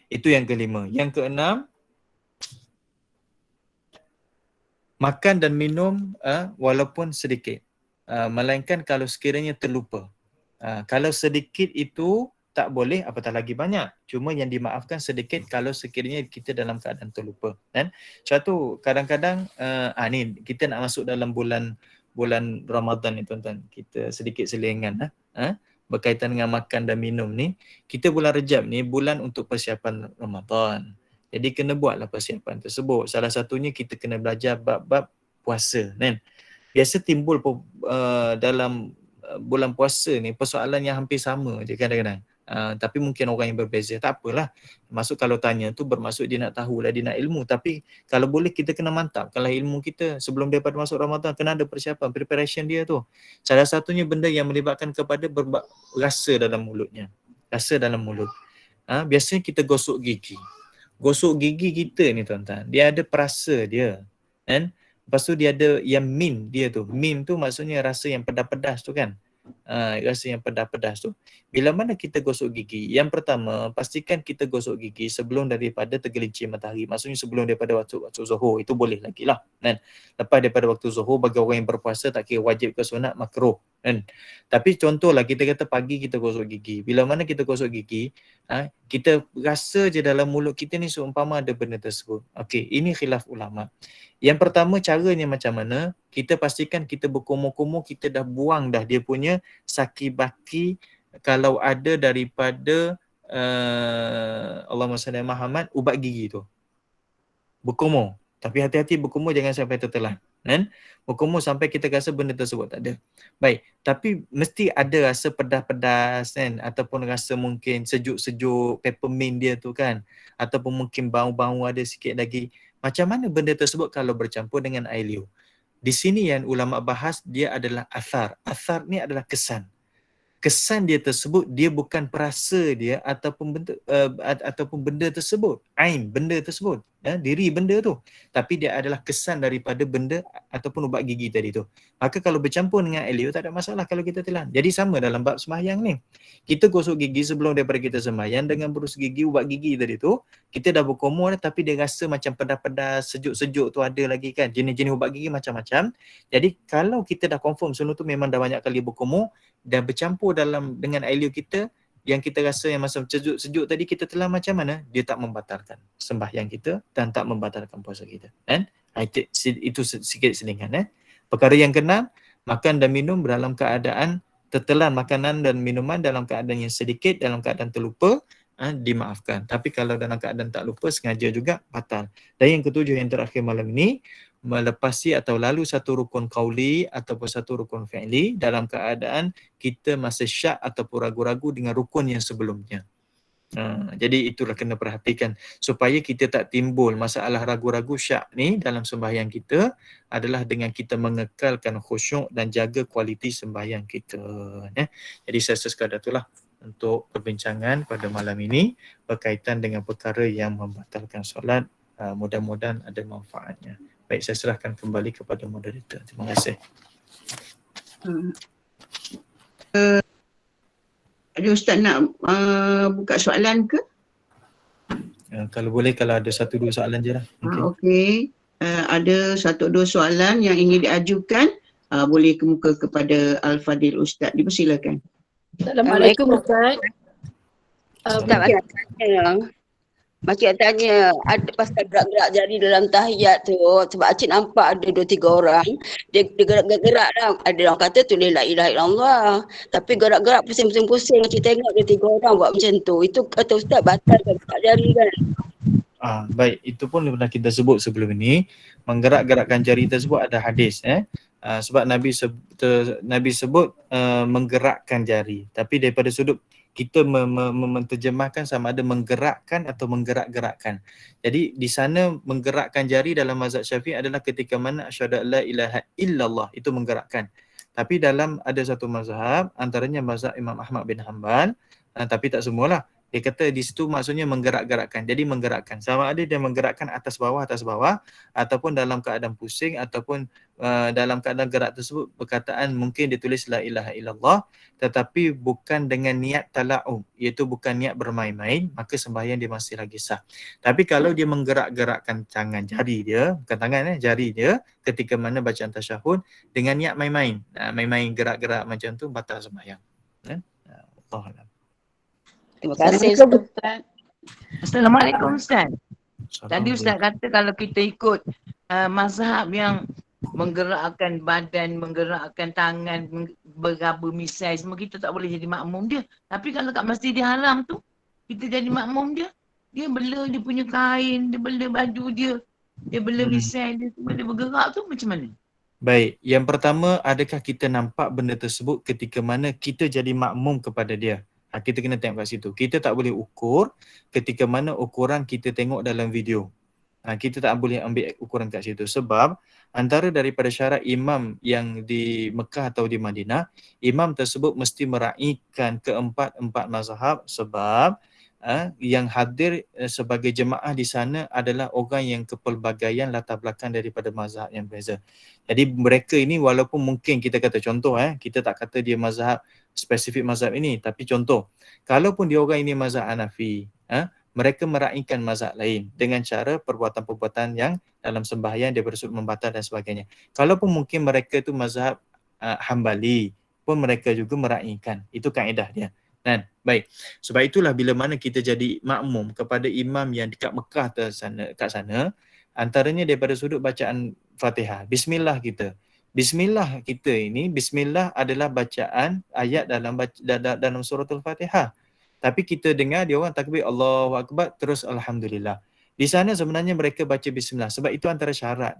S2: Itu yang kelima. Yang keenam, makan dan minum walaupun sedikit. Melainkan kalau sekiranya terlupa. Kalau sedikit itu tak boleh, apatah lagi banyak. Cuma yang dimaafkan sedikit kalau sekiranya kita dalam keadaan terlupa. Kan? Suatu kadang-kadang ni kita nak masuk dalam bulan Ramadan ni tuan-tuan. Kita sedikit selingan berkaitan dengan makan dan minum ni. Kita bulan Rejab ni bulan untuk persiapan Ramadan. Jadi kena buatlah persiapan tersebut. Salah satunya kita kena belajar bab-bab puasa, kan? Biasa timbul dalam bulan puasa ni persoalan yang hampir sama je kadang-kadang. Tapi mungkin orang yang berbeza, tak apalah. Maksud kalau tanya tu bermaksud dia nak tahulah, dia nak ilmu. Tapi kalau boleh kita kena mantapkanlah ilmu kita sebelum daripada masuk Ramadan. Kena ada persiapan, preparation dia tu. Salah satunya benda yang melibatkan kepada rasa dalam mulutnya. Rasa dalam mulut. Biasanya kita gosok gigi. Gosok gigi kita ni tuan-tuan, dia ada perasa dia. Kan? Lepas tu dia ada yang min dia tu. Min tu maksudnya rasa yang pedas-pedas tu kan. Rasa yang pedas-pedas tu. Bila mana kita gosok gigi, yang pertama pastikan kita gosok gigi sebelum daripada tergelincir matahari. Maksudnya sebelum daripada waktu zuhur, itu boleh lagi lah. Kan? Lepas daripada waktu zuhur, bagi orang yang berpuasa tak kira wajib ke sunat, makruh. Kan? Tapi contohlah kita kata pagi kita gosok gigi. Bila mana kita gosok gigi, kita rasa je dalam mulut kita ni seumpama ada benda tersebut. Okey, ini khilaf ulama. Yang pertama caranya macam mana? Kita pastikan kita berkumur-kumur, kita dah buang dah dia punya saki-baki kalau ada daripada Allahumma salli ala Muhammad, ubat gigi tu. Berkumur. Tapi hati-hati berkumur jangan sampai tertelan. Kan? Berkumur sampai kita rasa benda tersebut tak ada. Baik, tapi mesti ada rasa pedas-pedas kan, ataupun rasa mungkin sejuk-sejuk peppermint dia tu kan, ataupun mungkin bau-bau ada sikit lagi. Macam mana benda tersebut kalau bercampur dengan air liur? Di sini yang ulama bahas dia adalah athar. Athar ni adalah kesan. Kesan dia tersebut dia bukan perasa dia ataupun benda tersebut, ain benda tersebut, diri benda tu, tapi dia adalah kesan daripada benda ataupun ubat gigi tadi tu. Maka kalau bercampur dengan air liur tak ada masalah kalau kita telan. Jadi sama dalam bab sembahyang ni. Kita gosok gigi sebelum daripada kita sembahyang dengan berus gigi, ubat gigi tadi tu, kita dah berkumur tapi dia rasa macam pedas-pedas, sejuk-sejuk tu ada lagi kan. Jenis-jenis ubat gigi macam-macam. Jadi kalau kita dah confirm sebelum tu memang dah banyak kali berkumur dan bercampur dengan air liur kita yang kita rasa yang macam sejuk-sejuk tadi, kita telan macam mana? Dia tak membatalkan sembahyang kita dan tak membatalkan puasa kita. Kan? Itu sikit selingan. Perkara yang keenam, makan dan minum dalam keadaan tertelan makanan dan minuman dalam keadaan yang sedikit, dalam keadaan terlupa, dimaafkan. Tapi kalau dalam keadaan tak lupa, sengaja juga, batal. Dan yang ketujuh, yang terakhir malam ini, melepasi atau lalu satu rukun qauli ataupun satu rukun fi'li dalam keadaan kita masih syak ataupun ragu-ragu dengan rukun yang sebelumnya. Jadi itulah kena perhatikan supaya kita tak timbul masalah ragu-ragu syak ni dalam sembahyang kita adalah dengan kita mengekalkan khusyuk dan jaga kualiti sembahyang kita. Jadi saya sekadar itulah untuk perbincangan pada malam ini berkaitan dengan perkara yang membatalkan solat. Mudah-mudahan ada manfaatnya. Baik, saya serahkan kembali kepada moderator. Terima kasih.
S1: Ada Ustaz nak buka soalan ke?
S2: Kalau boleh, kalau ada satu dua soalan je lah.
S1: Okey. Ada satu dua soalan yang ingin diajukan, boleh kemuka kepada Al-Fadil Ustaz. Dipersilakan.
S3: Assalamualaikum Ustaz.
S4: Makcik tanya ada pasal gerak-gerak jari dalam tahiyat tu, sebab Acik nampak ada 2-3 orang dia gerak-gerak lah. Ada orang kata tulis la ilaha illallah, tapi gerak-gerak pusing-pusing. Acik tengok 2-3 orang buat macam tu. Itu kata Ustaz batal gerak jari kan?
S2: Baik, itu pun pernah kita sebut sebelum ini. Menggerak-gerakkan jari tersebut ada hadis. Sebab Nabi sebut menggerakkan jari. Tapi daripada sudut kita menterjemahkan sama ada menggerakkan atau menggerak-gerakkan. Jadi di sana menggerakkan jari dalam mazhab Syafi'i adalah ketika mana asyhadu an la ilaha illallah, itu menggerakkan. Tapi dalam ada satu mazhab, antaranya mazhab Imam Ahmad bin Hanbal, tapi tak semualah. Dia kata di situ maksudnya menggerak-gerakkan. Jadi menggerakkan. Sama ada dia menggerakkan atas bawah, ataupun dalam keadaan pusing, ataupun dalam keadaan gerak tersebut perkataan mungkin dia tulis la ilaha illallah, tetapi bukan dengan niat tala'um, iaitu bukan niat bermain-main, maka sembahyang dia masih lagi sah. Tapi kalau dia menggerak-gerakkan tangan jari dia, bukan tangan, jari dia, ketika mana bacaan tasyahud dengan niat main-main, main-main gerak-gerak macam tu, batal sembahyang. Allahuakbar.
S4: Terima kasih
S5: Ustaz. Assalamualaikum Ustaz. Tadi
S2: Assalamualaikum.
S5: Ustaz kata kalau kita ikut mazhab yang menggerakkan badan, menggerakkan tangan, beraba misai, semua kita tak boleh jadi makmum dia. Tapi kalau kat Masjidil Haram tu, kita jadi makmum dia, dia bela dia punya kain, dia bela baju dia bela misai dia, semua dia bergerak tu macam mana?
S2: Baik, yang pertama, adakah kita nampak benda tersebut ketika mana kita jadi makmum kepada dia? Kita kena tengok kat situ. Kita tak boleh ukur ketika mana ukuran kita tengok dalam video. Kita tak boleh ambil ukuran kat situ. Sebab antara daripada syarat imam yang di Mekah atau di Madinah, imam tersebut mesti meraihkan keempat-empat mazhab, sebab yang hadir sebagai jemaah di sana adalah orang yang kepelbagaian latar belakang daripada mazhab yang berbeza. Jadi mereka ini walaupun mungkin kita kata contoh, kita tak kata dia mazhab spesifik mazhab ini, tapi contoh, kalaupun dia orang ini mazhab Hanafi, mereka meraihkan mazhab lain dengan cara perbuatan-perbuatan yang dalam sembahyang dia bersudut membatal dan sebagainya. Kalaupun mungkin mereka itu mazhab Hambali, pun mereka juga meraihkan. Itu kaedah dia. Kan? Baik. Sebab itulah bila mana kita jadi makmum kepada imam yang dekat Mekah kat sana, antaranya daripada sudut bacaan Fatihah, bismillah kita. Bismillah kita ini, bismillah adalah bacaan ayat dalam suratul Fatihah. Tapi kita dengar dia orang takbir Allahu Akbar, terus Alhamdulillah. Di sana sebenarnya mereka baca bismillah. Sebab itu antara syarat.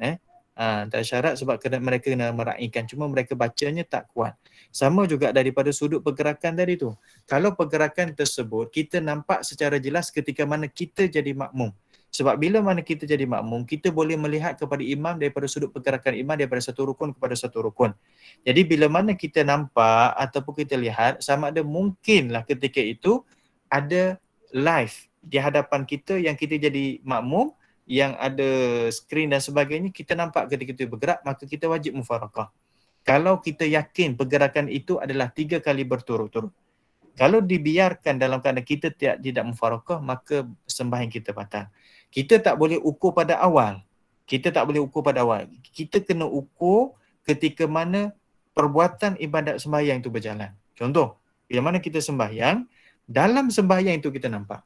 S2: Antara syarat sebab mereka kena meraihkan. Cuma mereka bacanya tak kuat. Sama juga daripada sudut pergerakan tadi tu. Kalau pergerakan tersebut, kita nampak secara jelas ketika mana kita jadi makmum. Sebab bila mana kita jadi makmum, kita boleh melihat kepada imam daripada sudut pergerakan imam daripada satu rukun kepada satu rukun. Jadi bila mana kita nampak ataupun kita lihat, sama ada mungkinlah ketika itu ada live di hadapan kita yang kita jadi makmum, yang ada skrin dan sebagainya, kita nampak ketika itu bergerak, maka kita wajib mufarakah. Kalau kita yakin pergerakan itu adalah 3 kali berturut-turut. Kalau dibiarkan dalam keadaan kita tidak mufarakah, maka sembahyang kita batal. Kita tak boleh ukur pada awal. Kita kena ukur ketika mana perbuatan ibadat sembahyang itu berjalan. Contoh, bila mana kita sembahyang, dalam sembahyang itu kita nampak.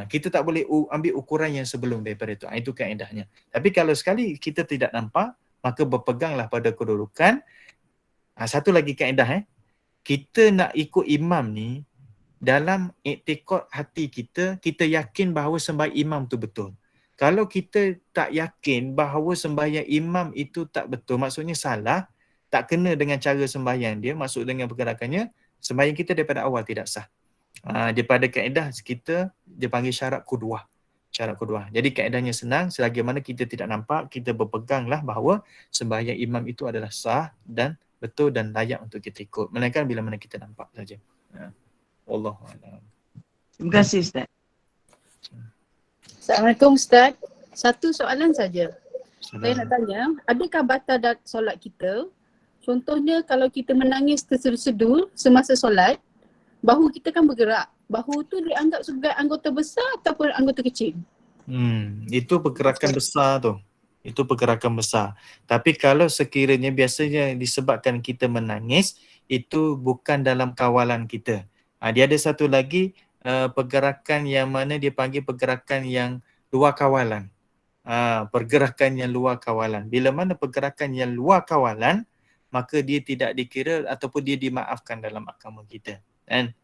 S2: Kita tak boleh ambil ukuran yang sebelum daripada itu. Itu kaedahnya. Tapi kalau sekali kita tidak nampak, maka berpeganglah pada kedudukan. Satu lagi kaedah, kita nak ikut imam ni, dalam iktikad hati kita, kita yakin bahawa sembahyang imam tu betul. Kalau kita tak yakin bahawa sembahyang imam itu tak betul, maksudnya salah, tak kena dengan cara sembahyang dia, maksud dengan pergerakannya, sembahyang kita daripada awal tidak sah. Daripada kaedah kita, dia panggil syarat kuduah. Syarat kuduah. Jadi kaedahnya senang, selagi mana kita tidak nampak, kita berpeganglah bahawa sembahyang imam itu adalah sah dan betul dan layak untuk kita ikut. Melainkan bila mana kita nampak saja. Wallahualam.
S5: Terima kasih Ustaz.
S3: Assalamualaikum Ustaz. Satu soalan saja. Saya nak
S2: Salam.
S3: tanya, adakah batal solat kita? Contohnya kalau kita menangis tersedu-sedu semasa solat, bahu kita kan bergerak. Bahu tu dianggap sebagai anggota besar ataupun anggota kecil?
S2: Itu pergerakan besar tu. Itu pergerakan besar. Tapi kalau sekiranya biasanya disebabkan kita menangis, itu bukan dalam kawalan kita. Dia ada satu lagi pergerakan yang mana dia panggil pergerakan yang luar kawalan. Pergerakan yang luar kawalan. Bila mana pergerakan yang luar kawalan, maka dia tidak dikira ataupun dia dimaafkan dalam agama kita. Kan?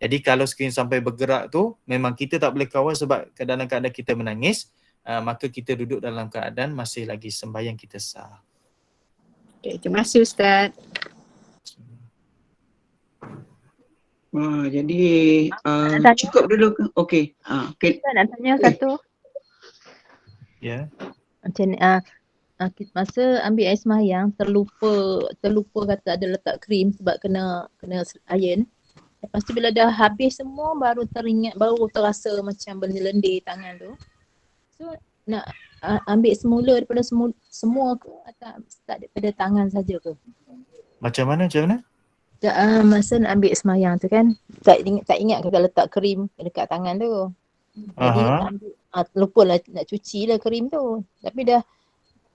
S2: Jadi kalau sekiranya sampai bergerak tu, memang kita tak boleh kawal sebab dalam keadaan kita menangis, maka kita duduk dalam keadaan masih lagi sembahyang kita sah.
S3: Okay, terima kasih Ustaz.
S1: Jadi cukup dulu ke? Okey.
S6: Saya nak tanya satu.
S2: Ya.
S6: Macam ni, masa ambil air sembahyang terlupa kata ada letak krim sebab kena iron. Lepas tu bila dah habis semua baru terasa macam benda lendir tangan tu. So nak ambil semula daripada semua ke atau start daripada tangan saja ke?
S2: Macam mana?
S6: Masa nak ambil sembahyang tu kan tak ingat kata letak krim dekat tangan tu. Jadi lupa lah nak cuci lah krim tu. Tapi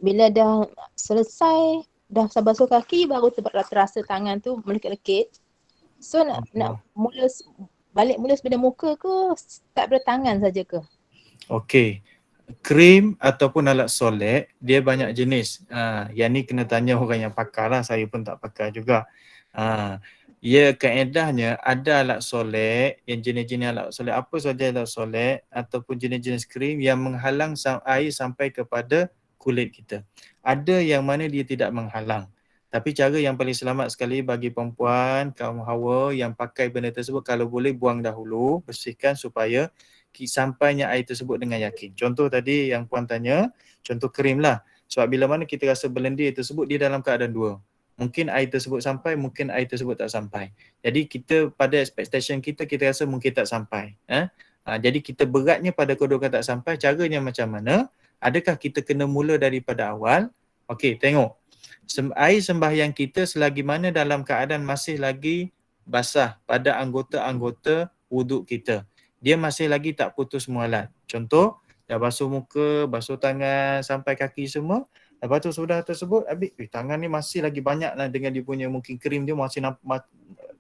S6: bila dah selesai, dah basuh kaki baru terasa tangan tu melekit-lekit. So nak balik mula daripada muka ke start daripada tangan saja ke?
S2: Okey. Krim ataupun alat solek, dia banyak jenis. Yang ni kena tanya orang yang pakar lah. Saya pun tak pakar juga. Ya, kaedahnya ada alat solek, yang jenis-jenis alat solek, apa saja alat solek ataupun jenis-jenis krim yang menghalang air sampai kepada kulit kita. Ada yang mana dia tidak menghalang. Tapi cara yang paling selamat sekali bagi perempuan, kaum hawa yang pakai benda tersebut, kalau boleh buang dahulu, bersihkan supaya sampainya air tersebut dengan yakin. Contoh tadi yang puan tanya, contoh krim lah. Sebab bila mana kita rasa berlendir tersebut, dia dalam keadaan dua. Mungkin air tersebut sampai, mungkin air tersebut tak sampai. Jadi kita pada expectation kita rasa mungkin tak sampai. Jadi kita beratnya pada kedudukan tak sampai, caranya macam mana? Adakah kita kena mula daripada awal? Okey, tengok. Air sembahyang kita selagi mana dalam keadaan masih lagi basah pada anggota-anggota wuduk kita. Dia masih lagi tak putus mualat. Contoh, dah basuh muka, basuh tangan sampai kaki semua. Lepas tu sudah tersebut, habis tangan ni masih lagi banyak lah dengan dia punya mungkin krim dia masih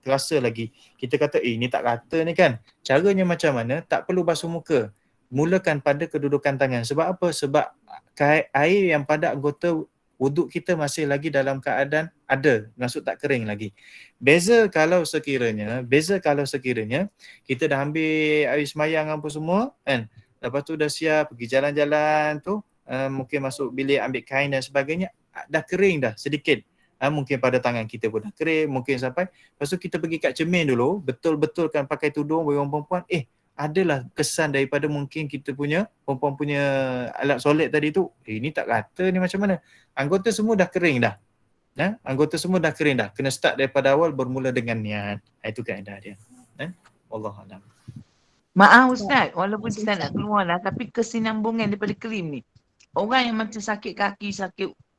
S2: terasa lagi. Kita kata, ni tak rata ni kan. Caranya macam mana? Tak perlu basuh muka. Mulakan pada kedudukan tangan. Sebab apa? Sebab air yang pada anggota wuduk kita masih lagi dalam keadaan ada, maksud tak kering lagi. Beza kalau sekiranya kita dah ambil air semayang apa semua kan, lepas tu dah siap pergi jalan-jalan tu, mungkin masuk bilik ambil kain dan sebagainya, dah kering dah sedikit. Mungkin pada tangan kita pun dah kering, mungkin sampai, lepas tu kita pergi kat cermin dulu, betul-betulkan pakai tudung bagi orang perempuan, adalah kesan daripada mungkin kita punya, perempuan punya alat solek tadi tu, ni tak rata ni macam mana. Anggota semua dah kering dah. Anggota semua dah kering dah. Kena start daripada awal bermula dengan niat. Itu kaedah dia. Wallahualam.
S5: Maaf Ustaz, walaupun kita nak keluar lah, tapi kesinambungan daripada krim ni. Orang yang macam sakit kaki,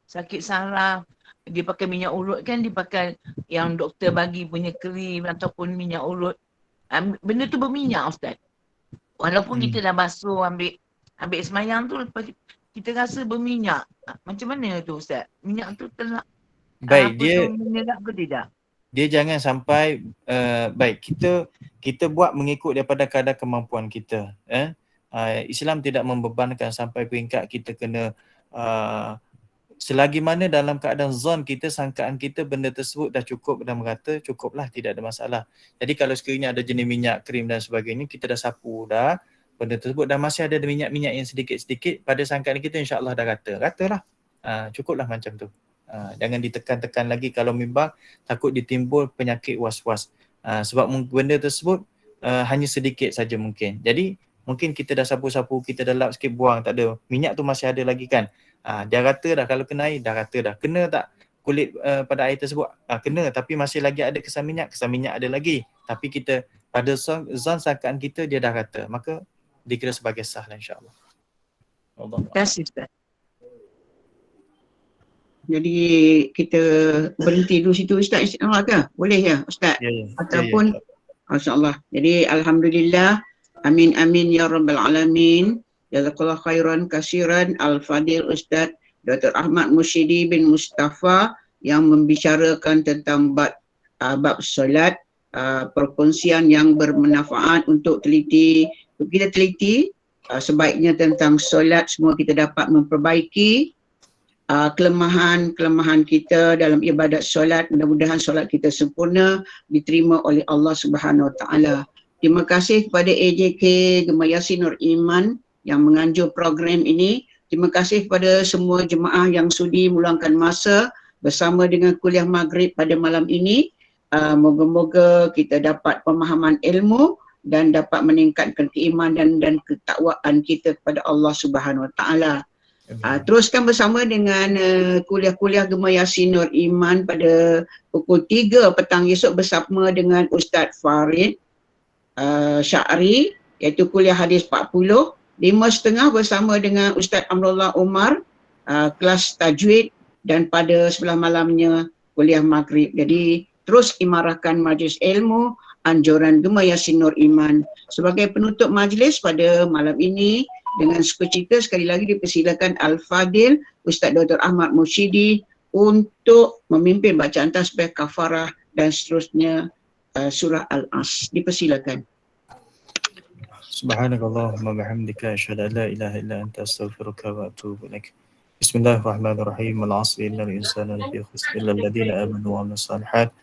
S5: sakit saraf, dia pakai minyak urut kan, dia pakai yang doktor bagi punya krim ataupun minyak urut. Benda tu berminyak Ustaz. Walaupun kita dah basuh, ambil semayang tu, lepas kita rasa berminyak. Macam mana tu Ustaz? Minyak tu telah menyerap ke tidak?
S2: Dia jangan sampai baik kita buat mengikut daripada kadar kemampuan kita. Islam tidak membebankan sampai peringkat kita kena selagi mana dalam keadaan zon kita, sangkaan kita benda tersebut dah cukup dan merata, cukuplah, tidak ada masalah. Jadi kalau sekiranya ada jenis minyak, krim dan sebagainya, kita dah sapu dah, benda tersebut dah masih ada minyak-minyak yang sedikit-sedikit, pada sangkaan kita insya-Allah dah ratalah. Cukuplah macam tu. Jangan ditekan-tekan lagi, kalau memang takut ditimbul penyakit was-was. Sebab benda tersebut hanya sedikit saja mungkin. Jadi mungkin kita dah sapu-sapu, kita dah lap sikit, buang, tak ada. Minyak tu masih ada lagi kan. Dia rata dah, kalau kena air dah rata dah. Kena tak kulit pada air tersebut? Kena, tapi masih lagi ada kesan minyak ada lagi. Tapi kita pada zon sangkaan kita dia dah rata, maka dikira sebagai sah lah insya-Allah.
S5: Terima kasih Ustaz.
S1: Jadi kita berhenti dulu situ Ustaz, insya-Allah ke? Boleh ya Ustaz?
S2: Ya.
S1: Ataupun masya-Allah. Jadi alhamdulillah, amin amin ya rabbal alamin. Jazakallah khairan kasiran Al-Fadil Ustaz Dr. Ahmad Mursyidi bin Mustafa yang membicarakan tentang bab solat, perkongsian yang bermanfaat untuk kita teliti sebaiknya tentang solat, semua kita dapat memperbaiki kelemahan kita dalam ibadat solat. Mudah-mudahan solat kita sempurna, diterima oleh Allah Subhanahu Wa Taala. Terima kasih kepada AJK Gemah Yasin Nur Iman yang menganjur program ini. Terima kasih kepada semua jemaah yang sudi meluangkan masa bersama dengan kuliah maghrib pada malam ini. Moga-moga kita dapat pemahaman ilmu dan dapat meningkatkan keimanan dan ketakwaan kita kepada Allah Subhanahu Wa Taala. Teruskan bersama dengan kuliah-kuliah Gemah Yasin Nur Iman pada pukul 3 petang esok bersama dengan Ustaz Farid Syari, iaitu kuliah hadis 40. 5.30 bersama dengan Ustaz Amrullah Umar, kelas tajwid, dan pada sebelah malamnya kuliah maghrib. Jadi terus imarahkan majlis ilmu anjuran Gemah Yasin Nur Iman. Sebagai penutup majlis pada malam ini, dengan sukacita sekali lagi dipersilakan Al-Fadil Ustaz Dr. Ahmad Mursyidi untuk memimpin bacaan tasbih, kafarah dan seterusnya surah Al-As. Dipersilakan.
S2: Subhanakallahumma bihamdika asyhadu an la ilaha illa anta astaghfiruka wa atubu ilaik. Bismillahirrahmanirrahim. Al-'asri innal insana lafi khusr illa alladhina amanu wa 'amilus shalihat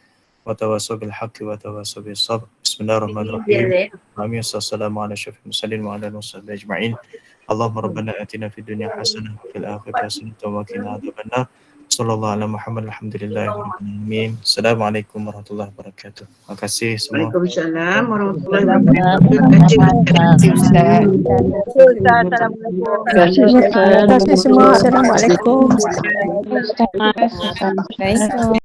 S2: wa tawassaw bil haqqi wa tawassaw bis sabr. Bismillahirrahmanirrahim. Amin. Assalamu ala syafil mursalin wa ala alihi ajma'in. Allahumma rabbana atina fid dunya hasanah wa fil akhirati hasanah wa qina adzabannar. Sallallahu ala Muhammad, alhamdulillahi rabbil alamin. Assalamualaikum warahmatullahi wabarakatuh. Terima kasih semua.
S1: Waalaikumsalam warahmatullahi wabarakatuh.
S6: Terima kasih semua. Assalamualaikum.